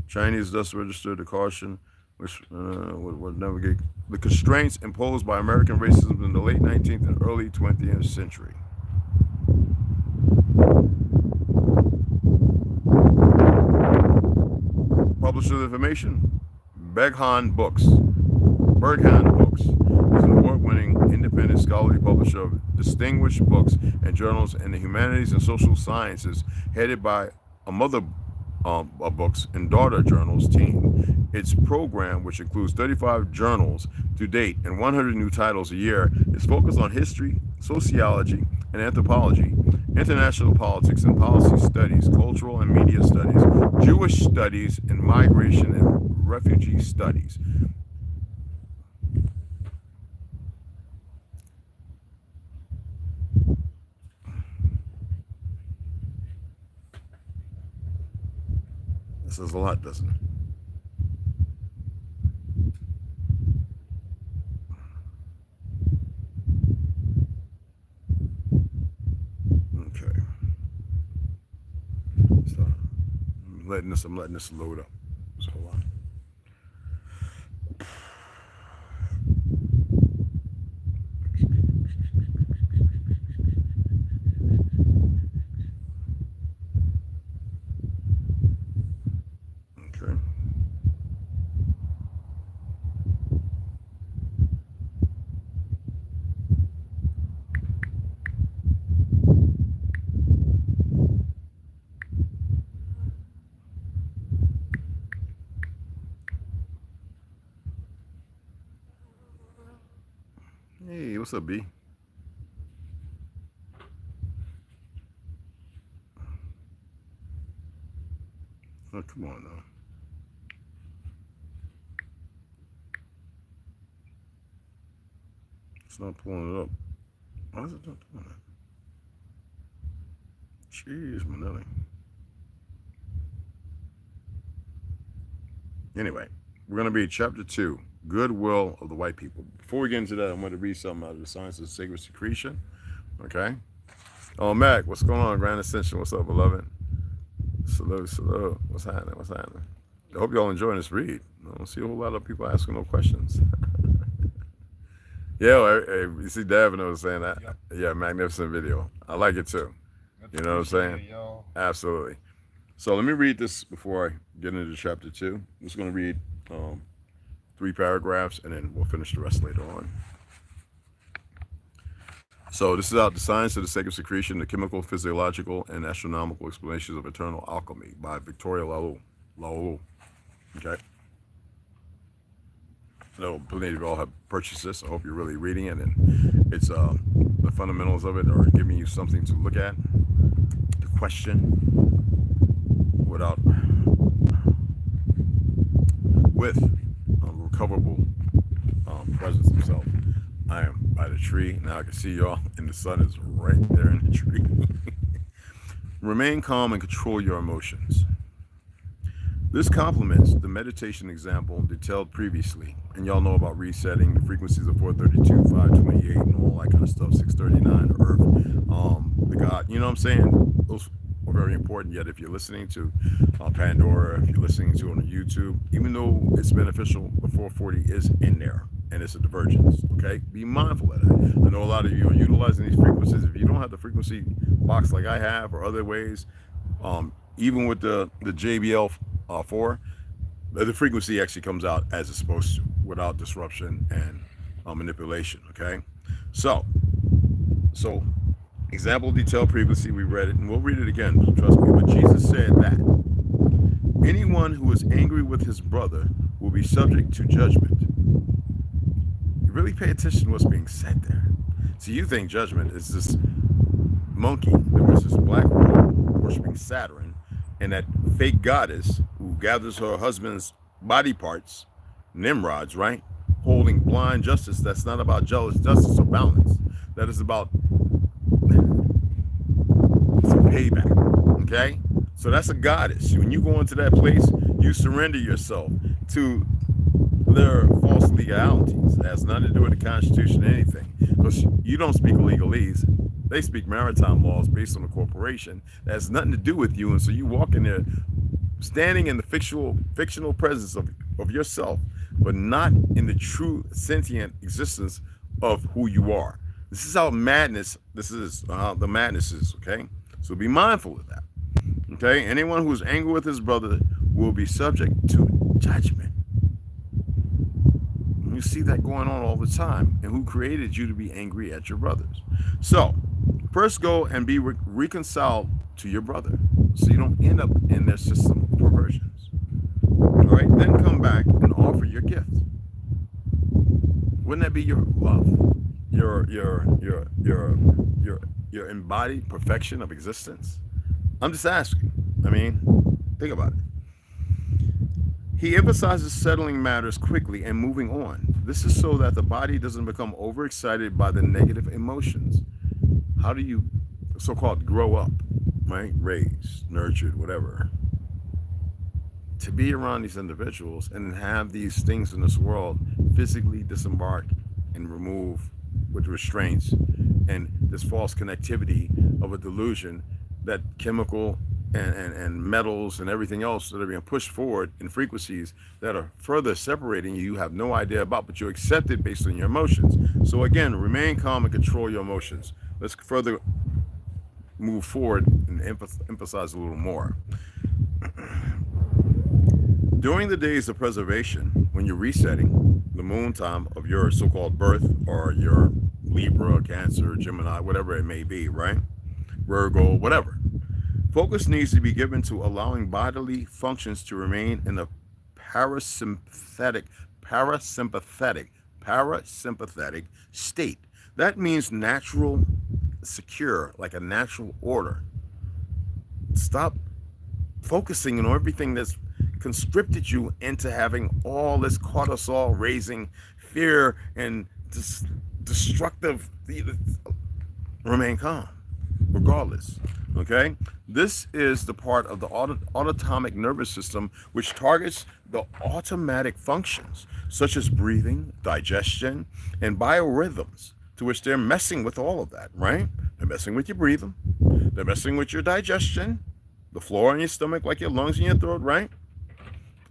Chinese thus registered a caution which would navigate the constraints imposed by American racism in the late 19th and early 20th century. Publisher information: Berghahn Books. Berghahn Books is an award-winning independent scholarly publisher of distinguished books and journals in the humanities and social sciences, headed by a mother books and daughter journals team. Its program, which includes 35 journals to date and 100 new titles a year, is focused on history, sociology, and anthropology, international politics and policy studies, cultural and media studies, Jewish studies, and migration and refugee studies. This says a lot, doesn't it? Okay. So I'm letting this load up. So hold on. Okay. Hey, what's up, B? Oh, come on now. It's not pulling it up. Why is it not doing that? Jeez, Manelli. Anyway, we're going to be chapter 2, Goodwill of the White People. Before we get into that, I'm going to read something out of the Science of Sacred Secretion. Okay? Oh, Mac, what's going on? Grand Ascension, what's up, beloved? Salute, salute. What's happening? What's happening? I hope y'all enjoying this read. I don't see a whole lot of people asking no questions. Yeah, hey, you see Davin was saying that. Yep. Yeah, magnificent video. I like it too. You know what I'm saying? Y'all. Absolutely. So let me read this before I get into chapter 2. I'm just going to read 3 paragraphs and then we'll finish the rest later on. So this is out The Science of the Sacred Secretion, the Chemical, Physiological, and Astronomical Explanations of Eternal Alchemy by Victoria Laulu. Okay. I know plenty of you all have purchased this. I hope you're really reading it, and it's the fundamentals of it are giving you something to look at, to question, with recoverable presence himself. I am by the tree. Now I can see y'all, and the sun is right there in the tree. Remain calm and control your emotions. This complements the meditation example detailed previously, and y'all know about resetting the frequencies of 432, 528, and all that kind of stuff, 639, Earth, the God, you know what I'm saying? Those are very important, yet if you're listening to Pandora, if you're listening to it on YouTube, even though it's beneficial, the 440 is in there, and it's a divergence, okay? Be mindful of that. I know a lot of you are utilizing these frequencies. If you don't have the frequency box like I have, or other ways, even with the JBL 4, the frequency actually comes out as it's supposed to, without disruption and manipulation. Okay, so example detailed previously, we read it and we'll read it again, trust me. But Jesus said that anyone who is angry with his brother will be subject to judgment. You really pay attention to what's being said there. So you think judgment is this monkey, there was this black woman worshiping Saturn, and that fake goddess who gathers her husband's body parts, Nimrods, right? Holding blind justice. That's not about jealous justice or balance. That is about some payback, okay? So that's a goddess. When you go into that place, you surrender yourself to their false legalities. It has nothing to do with the Constitution or anything, because you don't speak legalese. They speak maritime laws based on a corporation that has nothing to do with you. And so you walk in there standing in the fictional presence of yourself, but not in the true sentient existence of who you are. This is how madness, the madness is, okay? So be mindful of that, okay? Anyone who is angry with his brother will be subject to judgment. You see that going on all the time. And who created you to be angry at your brothers? So first go and be reconciled to your brother, so you don't end up in their system of perversions. All right, then come back and offer your gift. Wouldn't that be your love, your embodied perfection of existence? I'm just asking. I mean, think about it. He emphasizes settling matters quickly and moving on. This is so that the body doesn't become overexcited by the negative emotions. How do you so-called grow up, right? Raised, nurtured, whatever. To be around these individuals and have these things in this world physically disembark and remove with restraints and this false connectivity of a delusion that chemical and metals and everything else that are being pushed forward in frequencies that are further separating you have no idea about, but you accept it based on your emotions. So again, remain calm and control your emotions. Let's further move forward and emphasize a little more. During the days of preservation, when you're resetting the moon time of your so-called birth, or your Libra, Cancer, Gemini, whatever it may be, right? Virgo, whatever. Focus needs to be given to allowing bodily functions to remain in a parasympathetic state. That means natural, secure, like a natural order. Stop focusing on everything that's conscripted you into having all this cortisol raising fear and destructive. Remain calm regardless. Okay, this is the part of the autonomic nervous system which targets the automatic functions such as breathing, digestion, and biorhythms, to which they're messing with all of that, right? They're messing with your breathing. They're messing with your digestion, the flora in your stomach, like your lungs and your throat, right?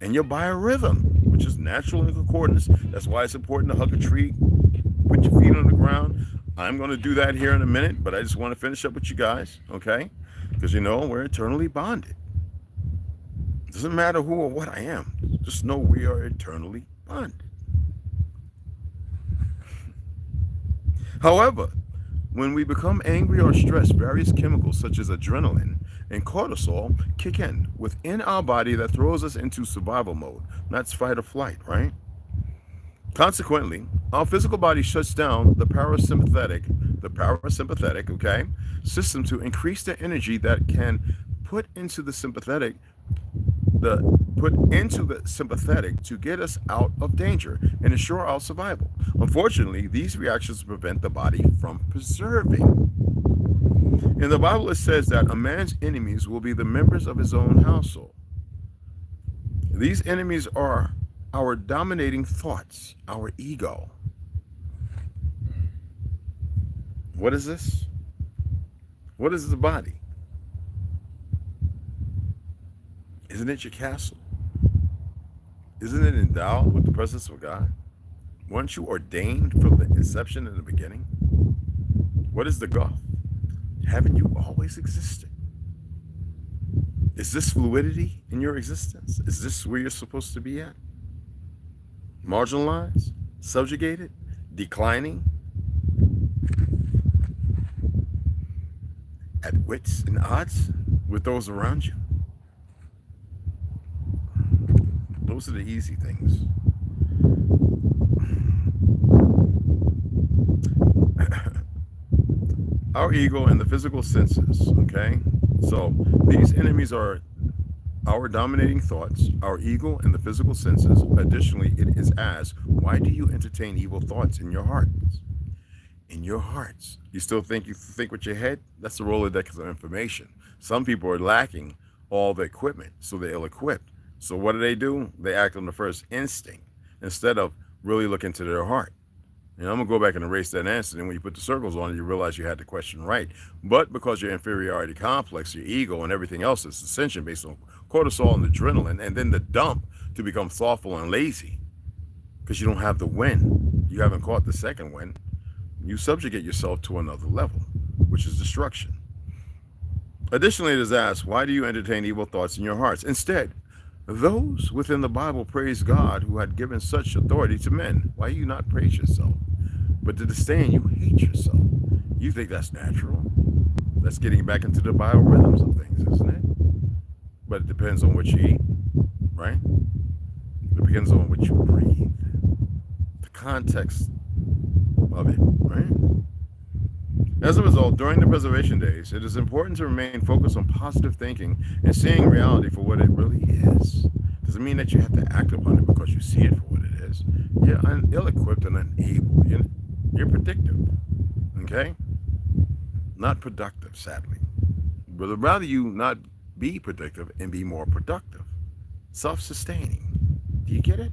And your biorhythm, which is natural in accordance. That's why it's important to hug a tree, put your feet on the ground. I'm going to do that here in a minute, but I just want to finish up with you guys, okay? Because, you know, we're eternally bonded. It doesn't matter who or what I am. Just know we are eternally bonded. However, when we become angry or stressed, various chemicals such as adrenaline and cortisol kick in within our body that throws us into survival mode. That's fight or flight, right? Consequently, our physical body shuts down the parasympathetic, okay, system to increase the energy that can put into the sympathetic to get us out of danger and ensure our survival. Unfortunately, these reactions prevent the body from preserving. In the Bible, it says that a man's enemies will be the members of his own household. These enemies are our dominating thoughts, our ego. What is this? What is the body? Isn't it your castle? Isn't it endowed with the presence of God? Weren't you ordained from the inception in the beginning? What is the gulf? Haven't you always existed? Is this fluidity in your existence? Is this where you're supposed to be at? Marginalized, subjugated, declining, at wits and odds with those around you? Those are the easy things. Our ego and the physical senses, okay? So these enemies are our dominating thoughts, our ego and the physical senses. Additionally, it is asked, why do you entertain evil thoughts in your hearts? In your hearts. You still think you think with your head? That's the Rolodex of information. Some people are lacking all the equipment, so they're ill-equipped. So what do? They act on the first instinct instead of really looking to their heart. And I'm going to go back and erase that answer. And when you put the circles on it, you realize you had the question right. But because your inferiority complex, your ego, and everything else is ascension based on cortisol and adrenaline, and then the dump to become thoughtful and lazy because you don't have the win. You haven't caught the second win. You subjugate yourself to another level, which is destruction. Additionally, it is asked, why do you entertain evil thoughts in your hearts? Instead, those within the Bible praise God who had given such authority to men. Why do you not praise yourself? But to disdain, you hate yourself. You think that's natural. That's getting back into the biorhythms of things, isn't it? But it depends on what you eat, right? It depends on what you breathe. The context of it, right? As a result, during the preservation days, it is important to remain focused on positive thinking and seeing reality for what it really is. Doesn't mean that you have to act upon it because you see it for what it is. You're ill-equipped and unable. You're predictive, okay? Not productive, sadly. But I'd rather you not be predictive and be more productive. Self-sustaining. Do you get it?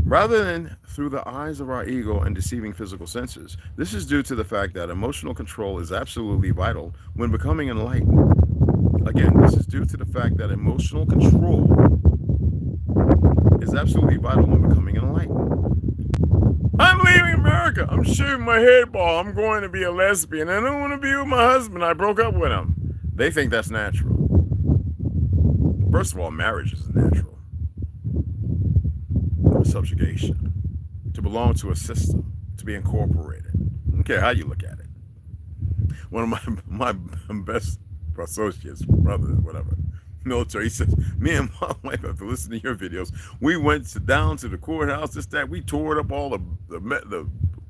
Rather than through the eyes of our ego and deceiving physical senses. This is due to the fact that emotional control is absolutely vital when becoming enlightened. Again, this is due to the fact that emotional control is absolutely vital when becoming enlightened. I'm leaving America. I'm shaving my head bald. I'm going to be a lesbian. I don't want to be with my husband. I broke up with him. They think that's natural. First of all, marriage is natural. Subjugation, to belong to a system, to be incorporated. I don't care how you look at it. One of my best associates, brothers, whatever, military, he says, me and my wife, after listening to your videos, we went down to the courthouse, this, that, we tore up all the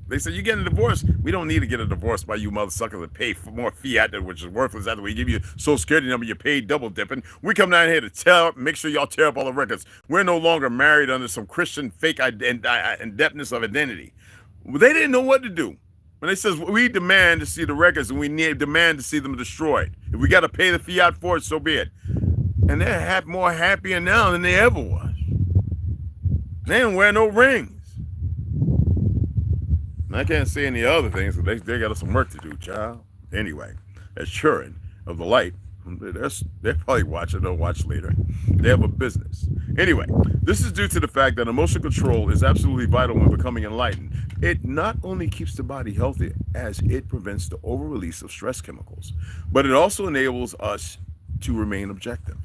they said, you getting a divorce? We don't need to get a divorce by you mother suckers that pay for more fiat, which is worthless. After we give you Social Security number, you pay double dipping. We come down here to make sure y'all tear up all the records. We're no longer married under some Christian fake indebtedness of identity. They didn't know what to do. When they says, we demand to see the records and we demand to see them destroyed. If we got to pay the fiat for it, so be it. And they're more happier now than they ever was. They don't wear no rings. And I can't say any other things, but they got some work to do, child. Anyway, as children of the light, they're probably watching. They'll watch later. They have a business. Anyway, this is due to the fact that emotional control is absolutely vital when becoming enlightened. It not only keeps the body healthy as it prevents the over-release of stress chemicals, but it also enables us to remain objective.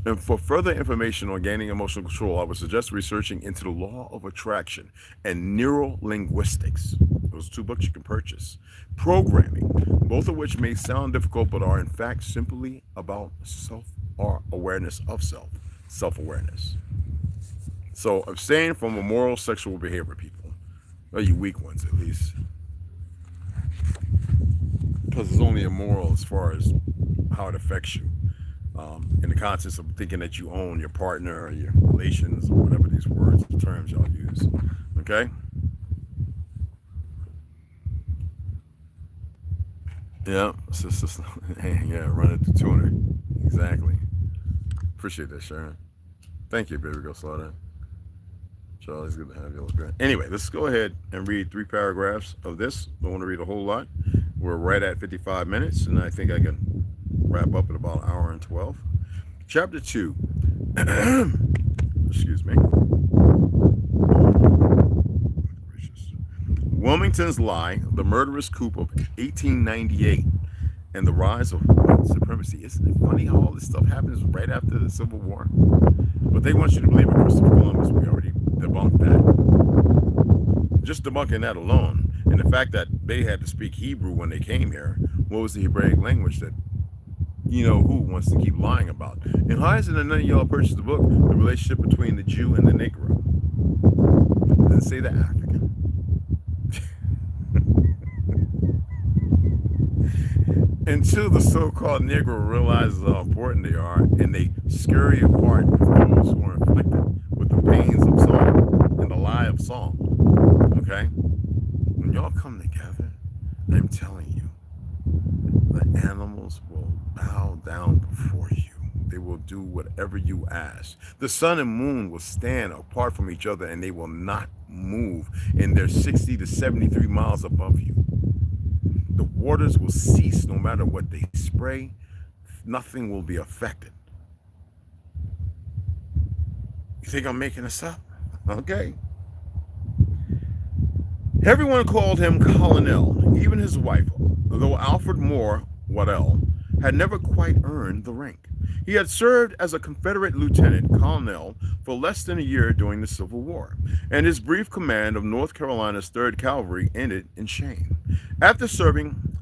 And for further information on gaining emotional control, I would suggest researching into the law of attraction and neurolinguistics. Those are 2 books you can purchase. Programming, both of which may sound difficult, but are in fact simply about awareness of self-awareness. So abstain from immoral sexual behavior, people. Or you weak ones, at least. Because it's only immoral as far as how it affects you. In the context of thinking that you own your partner or your relations or whatever these words and terms y'all use. Okay? Yeah, yeah, run it to 200. Exactly. Appreciate that, Sharon. Thank you, baby girl Slaughter. Charlie's good to have you. Great. Anyway, let's go ahead and read 3 paragraphs of this. Don't want to read a whole lot. We're right at 55 minutes, and I think I can wrap up in about an hour and 12. Chapter 2. Excuse me. Wilmington's Lie, the murderous coup of 1898, and the rise of white supremacy. Isn't it funny how all this stuff happens right after the Civil War? But they want you to believe in Christopher Columbus. We already debunked that. Just debunking that alone, and the fact that they had to speak Hebrew when they came here. What was the Hebraic language that you know who wants to keep lying about? And how is it that none of y'all purchased the book, The Relationship Between the Jew and the Negro? Doesn't say the African. Until the so-called Negro realizes how important they are, and they scurry apart those who are inflicted with the pains of song and the lie of song. Okay? When y'all come together, I'm telling you, the animals will bow down before you. They will do whatever you ask. The sun and moon will stand apart from each other, and they will not move, and they're 60 to 73 miles above you. The waters will cease no matter what they spray. Nothing will be affected. You think I'm making this up? Okay. Everyone called him Colonel, even his wife, though Alfred Moore Waddell had never quite earned the rank. He had served as a Confederate lieutenant colonel for less than a year during the Civil War, and his brief command of North Carolina's 3rd Cavalry ended in shame. After serving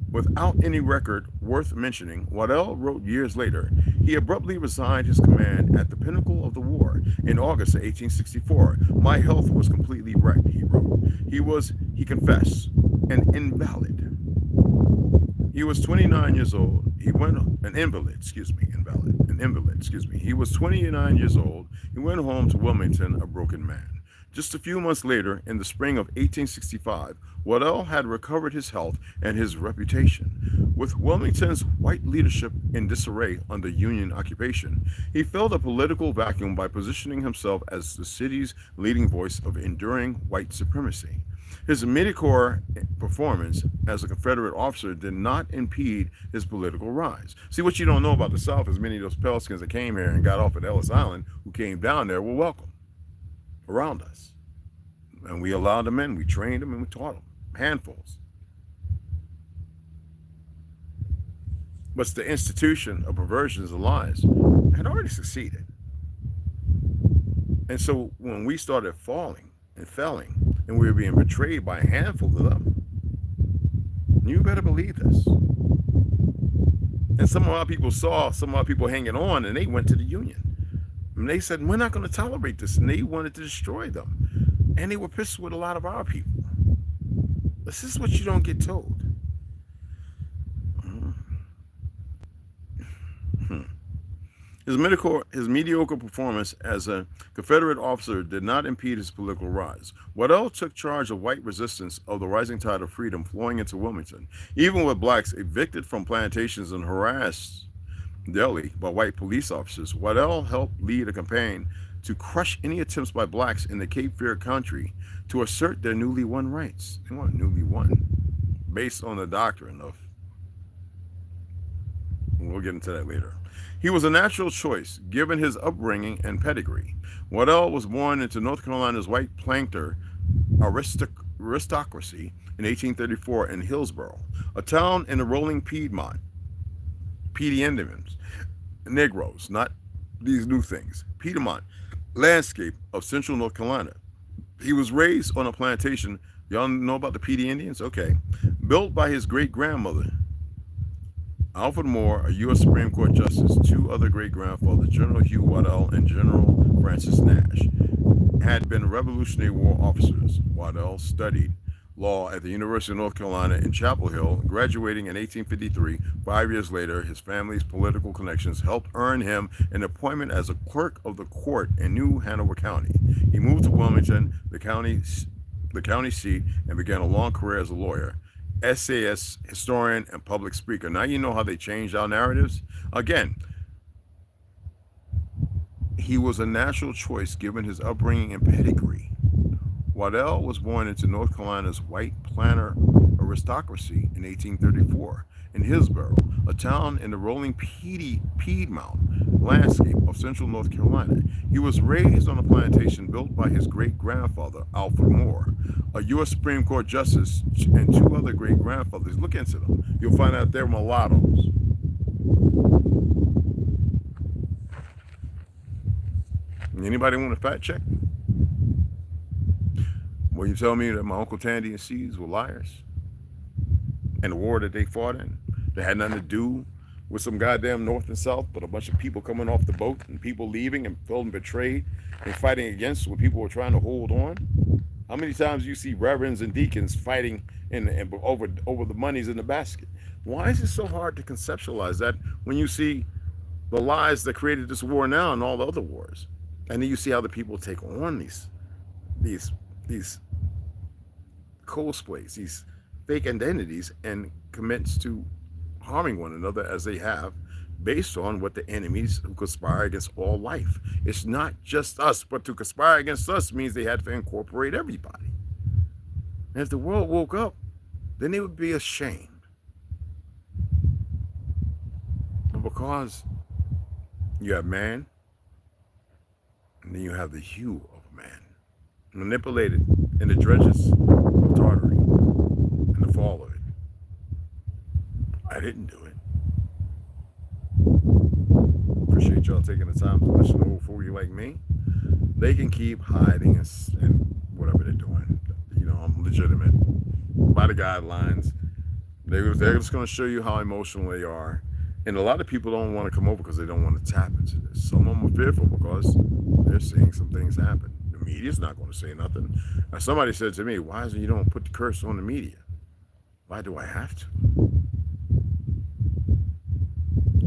without any record worth mentioning, Waddell wrote years later, he abruptly resigned his command at the pinnacle of the war in August of 1864. My health was completely wrecked, he wrote. He confessed, an invalid. He was 29 years old. He was 29 years old. He went home to Wilmington a broken man. Just a few months later, in the spring of 1865, Waddell had recovered his health and his reputation. With Wilmington's white leadership in disarray under Union occupation, he filled a political vacuum by positioning himself as the city's leading voice of enduring white supremacy. His mid-corps performance as a Confederate officer did not impede his political rise. See, what you don't know about the South is many of those Pelskins that came here and got off at Ellis Island, who came down there, were welcome around us. And we allowed them in, we trained them, and we taught them, handfuls. But the institution of perversions and lies had already succeeded. And so when we started falling and failing, and we were being betrayed by a handful of them, you better believe this. And some of our people saw some of our people hanging on, and they went to the Union. And they said, we're not going to tolerate this. And they wanted to destroy them. And they were pissed with a lot of our people. This is what you don't get told. His mediocre performance as a Confederate officer did not impede his political rise. Waddell took charge of white resistance of the rising tide of freedom flowing into Wilmington. Even with blacks evicted from plantations and harassed daily by white police officers, Waddell helped lead a campaign to crush any attempts by blacks in the Cape Fear country to assert their newly won rights. They want newly won based on the doctrine of, we'll get into that later. He was a natural choice given his upbringing and pedigree. Waddell was born into North Carolina's white planter aristocracy in 1834 in Hillsborough, a town in the rolling Piedmont. Indians, Negroes, not these new things. Piedmont landscape of central North Carolina. He was raised on a plantation. Y'all know about the Petey Indians? Okay. Built by his great-grandmother, Alfred Moore, a U.S. Supreme Court Justice, two other great-grandfathers, General Hugh Waddell and General Francis Nash, had been Revolutionary War officers. Waddell studied law at the University of North Carolina in Chapel Hill, graduating in 1853. 5 years later, his family's political connections helped earn him an appointment as a clerk of the court in New Hanover County. He moved to Wilmington, the county seat, and began a long career as a lawyer, essayist, historian, and public speaker. Now you know how they changed our narratives. Again, he was a natural choice given his upbringing and pedigree. Waddell was born into North Carolina's white planter aristocracy in 1834 in Hillsborough, a town in the rolling Piedmont landscape of central North Carolina. He was raised on a plantation built by his great-grandfather, Alfred Moore, a U.S. Supreme Court Justice, and two other great-grandfathers. Look into them. You'll find out they're mulattoes. Anybody want a fact check? Will you tell me that my Uncle Tandy and C's were liars? And the war that they fought in, that had nothing to do with some goddamn North and South, but a bunch of people coming off the boat and people leaving and feeling betrayed and fighting against when people were trying to hold on? How many times do you see reverends and deacons fighting over the monies in the basket? Why is it so hard to conceptualize that when you see the lies that created this war now and all the other wars? And then you see how the people take on these cosplays, these fake identities, and commits to harming one another as they have, based on what the enemies who conspire against all life. It's not just us, but to conspire against us means they had to incorporate everybody. And if the world woke up, then they would be ashamed. But because you have man, and then you have the hue of man, manipulated in the dredges of Tartaria and the fall of it. I didn't do it. Appreciate y'all taking the time to listen to a fool you like me. They can keep hiding and whatever they're doing. You know, I'm legitimate. By the guidelines, they're just going to show you how emotional they are. And a lot of people don't want to come over because they don't want to tap into this. Some of them are fearful because they're seeing some things happen. The media's not going to say nothing. Now, somebody said to me, why is it you don't put the curse on the media? Why do I have to?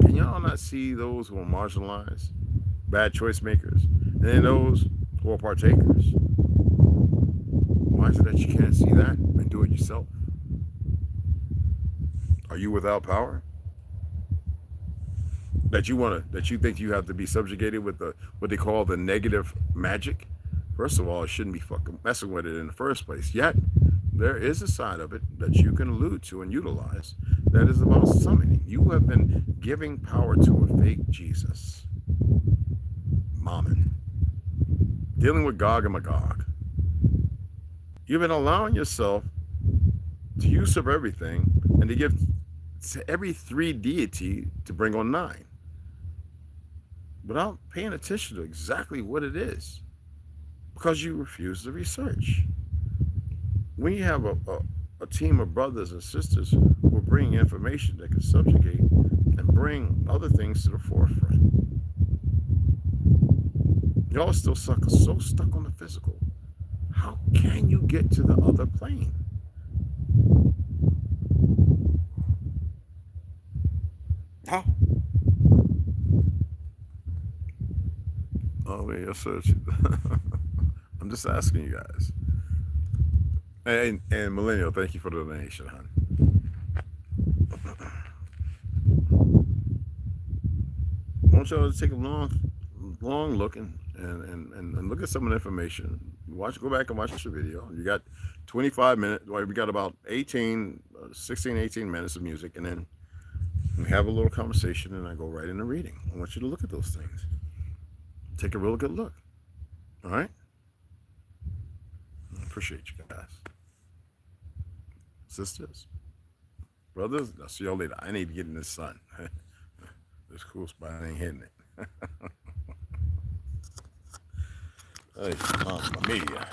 Can y'all not see those who are marginalized, bad choice makers, and then those who are partakers? Why is it that you can't see that and do it yourself? Are you without power? That you think you have to be subjugated with what they call the negative magic? First of all, it shouldn't be fucking messing with it in the first place. Yet, there is a side of it that you can allude to and utilize that is about summoning. You have been giving power to a fake Jesus. Mammon. Dealing with Gog and Magog. You've been allowing yourself to usurp everything and to give to every 3 deity to bring on 9. Without paying attention to exactly what it is. Because you refuse to research. When you have a team of brothers and sisters who are bringing information that can subjugate and bring other things to the forefront, y'all still so stuck on the physical. How can you get to the other plane? How? Oh, wait, yes, sir. I'm just asking you guys. And Millennial, thank you for the donation, hon. I want y'all to take a long long look and look at some of the information. Go back and watch the video. You got 25 minutes. Well, we got about 16, 18 minutes of music, and then we have a little conversation, and I go right into reading. I want you to look at those things. Take a real good look. All right? I appreciate you guys. Sisters, brothers, I'll see y'all later. I need to get in the sun. This cool spot, I ain't hitting it. Hey, mamma mia.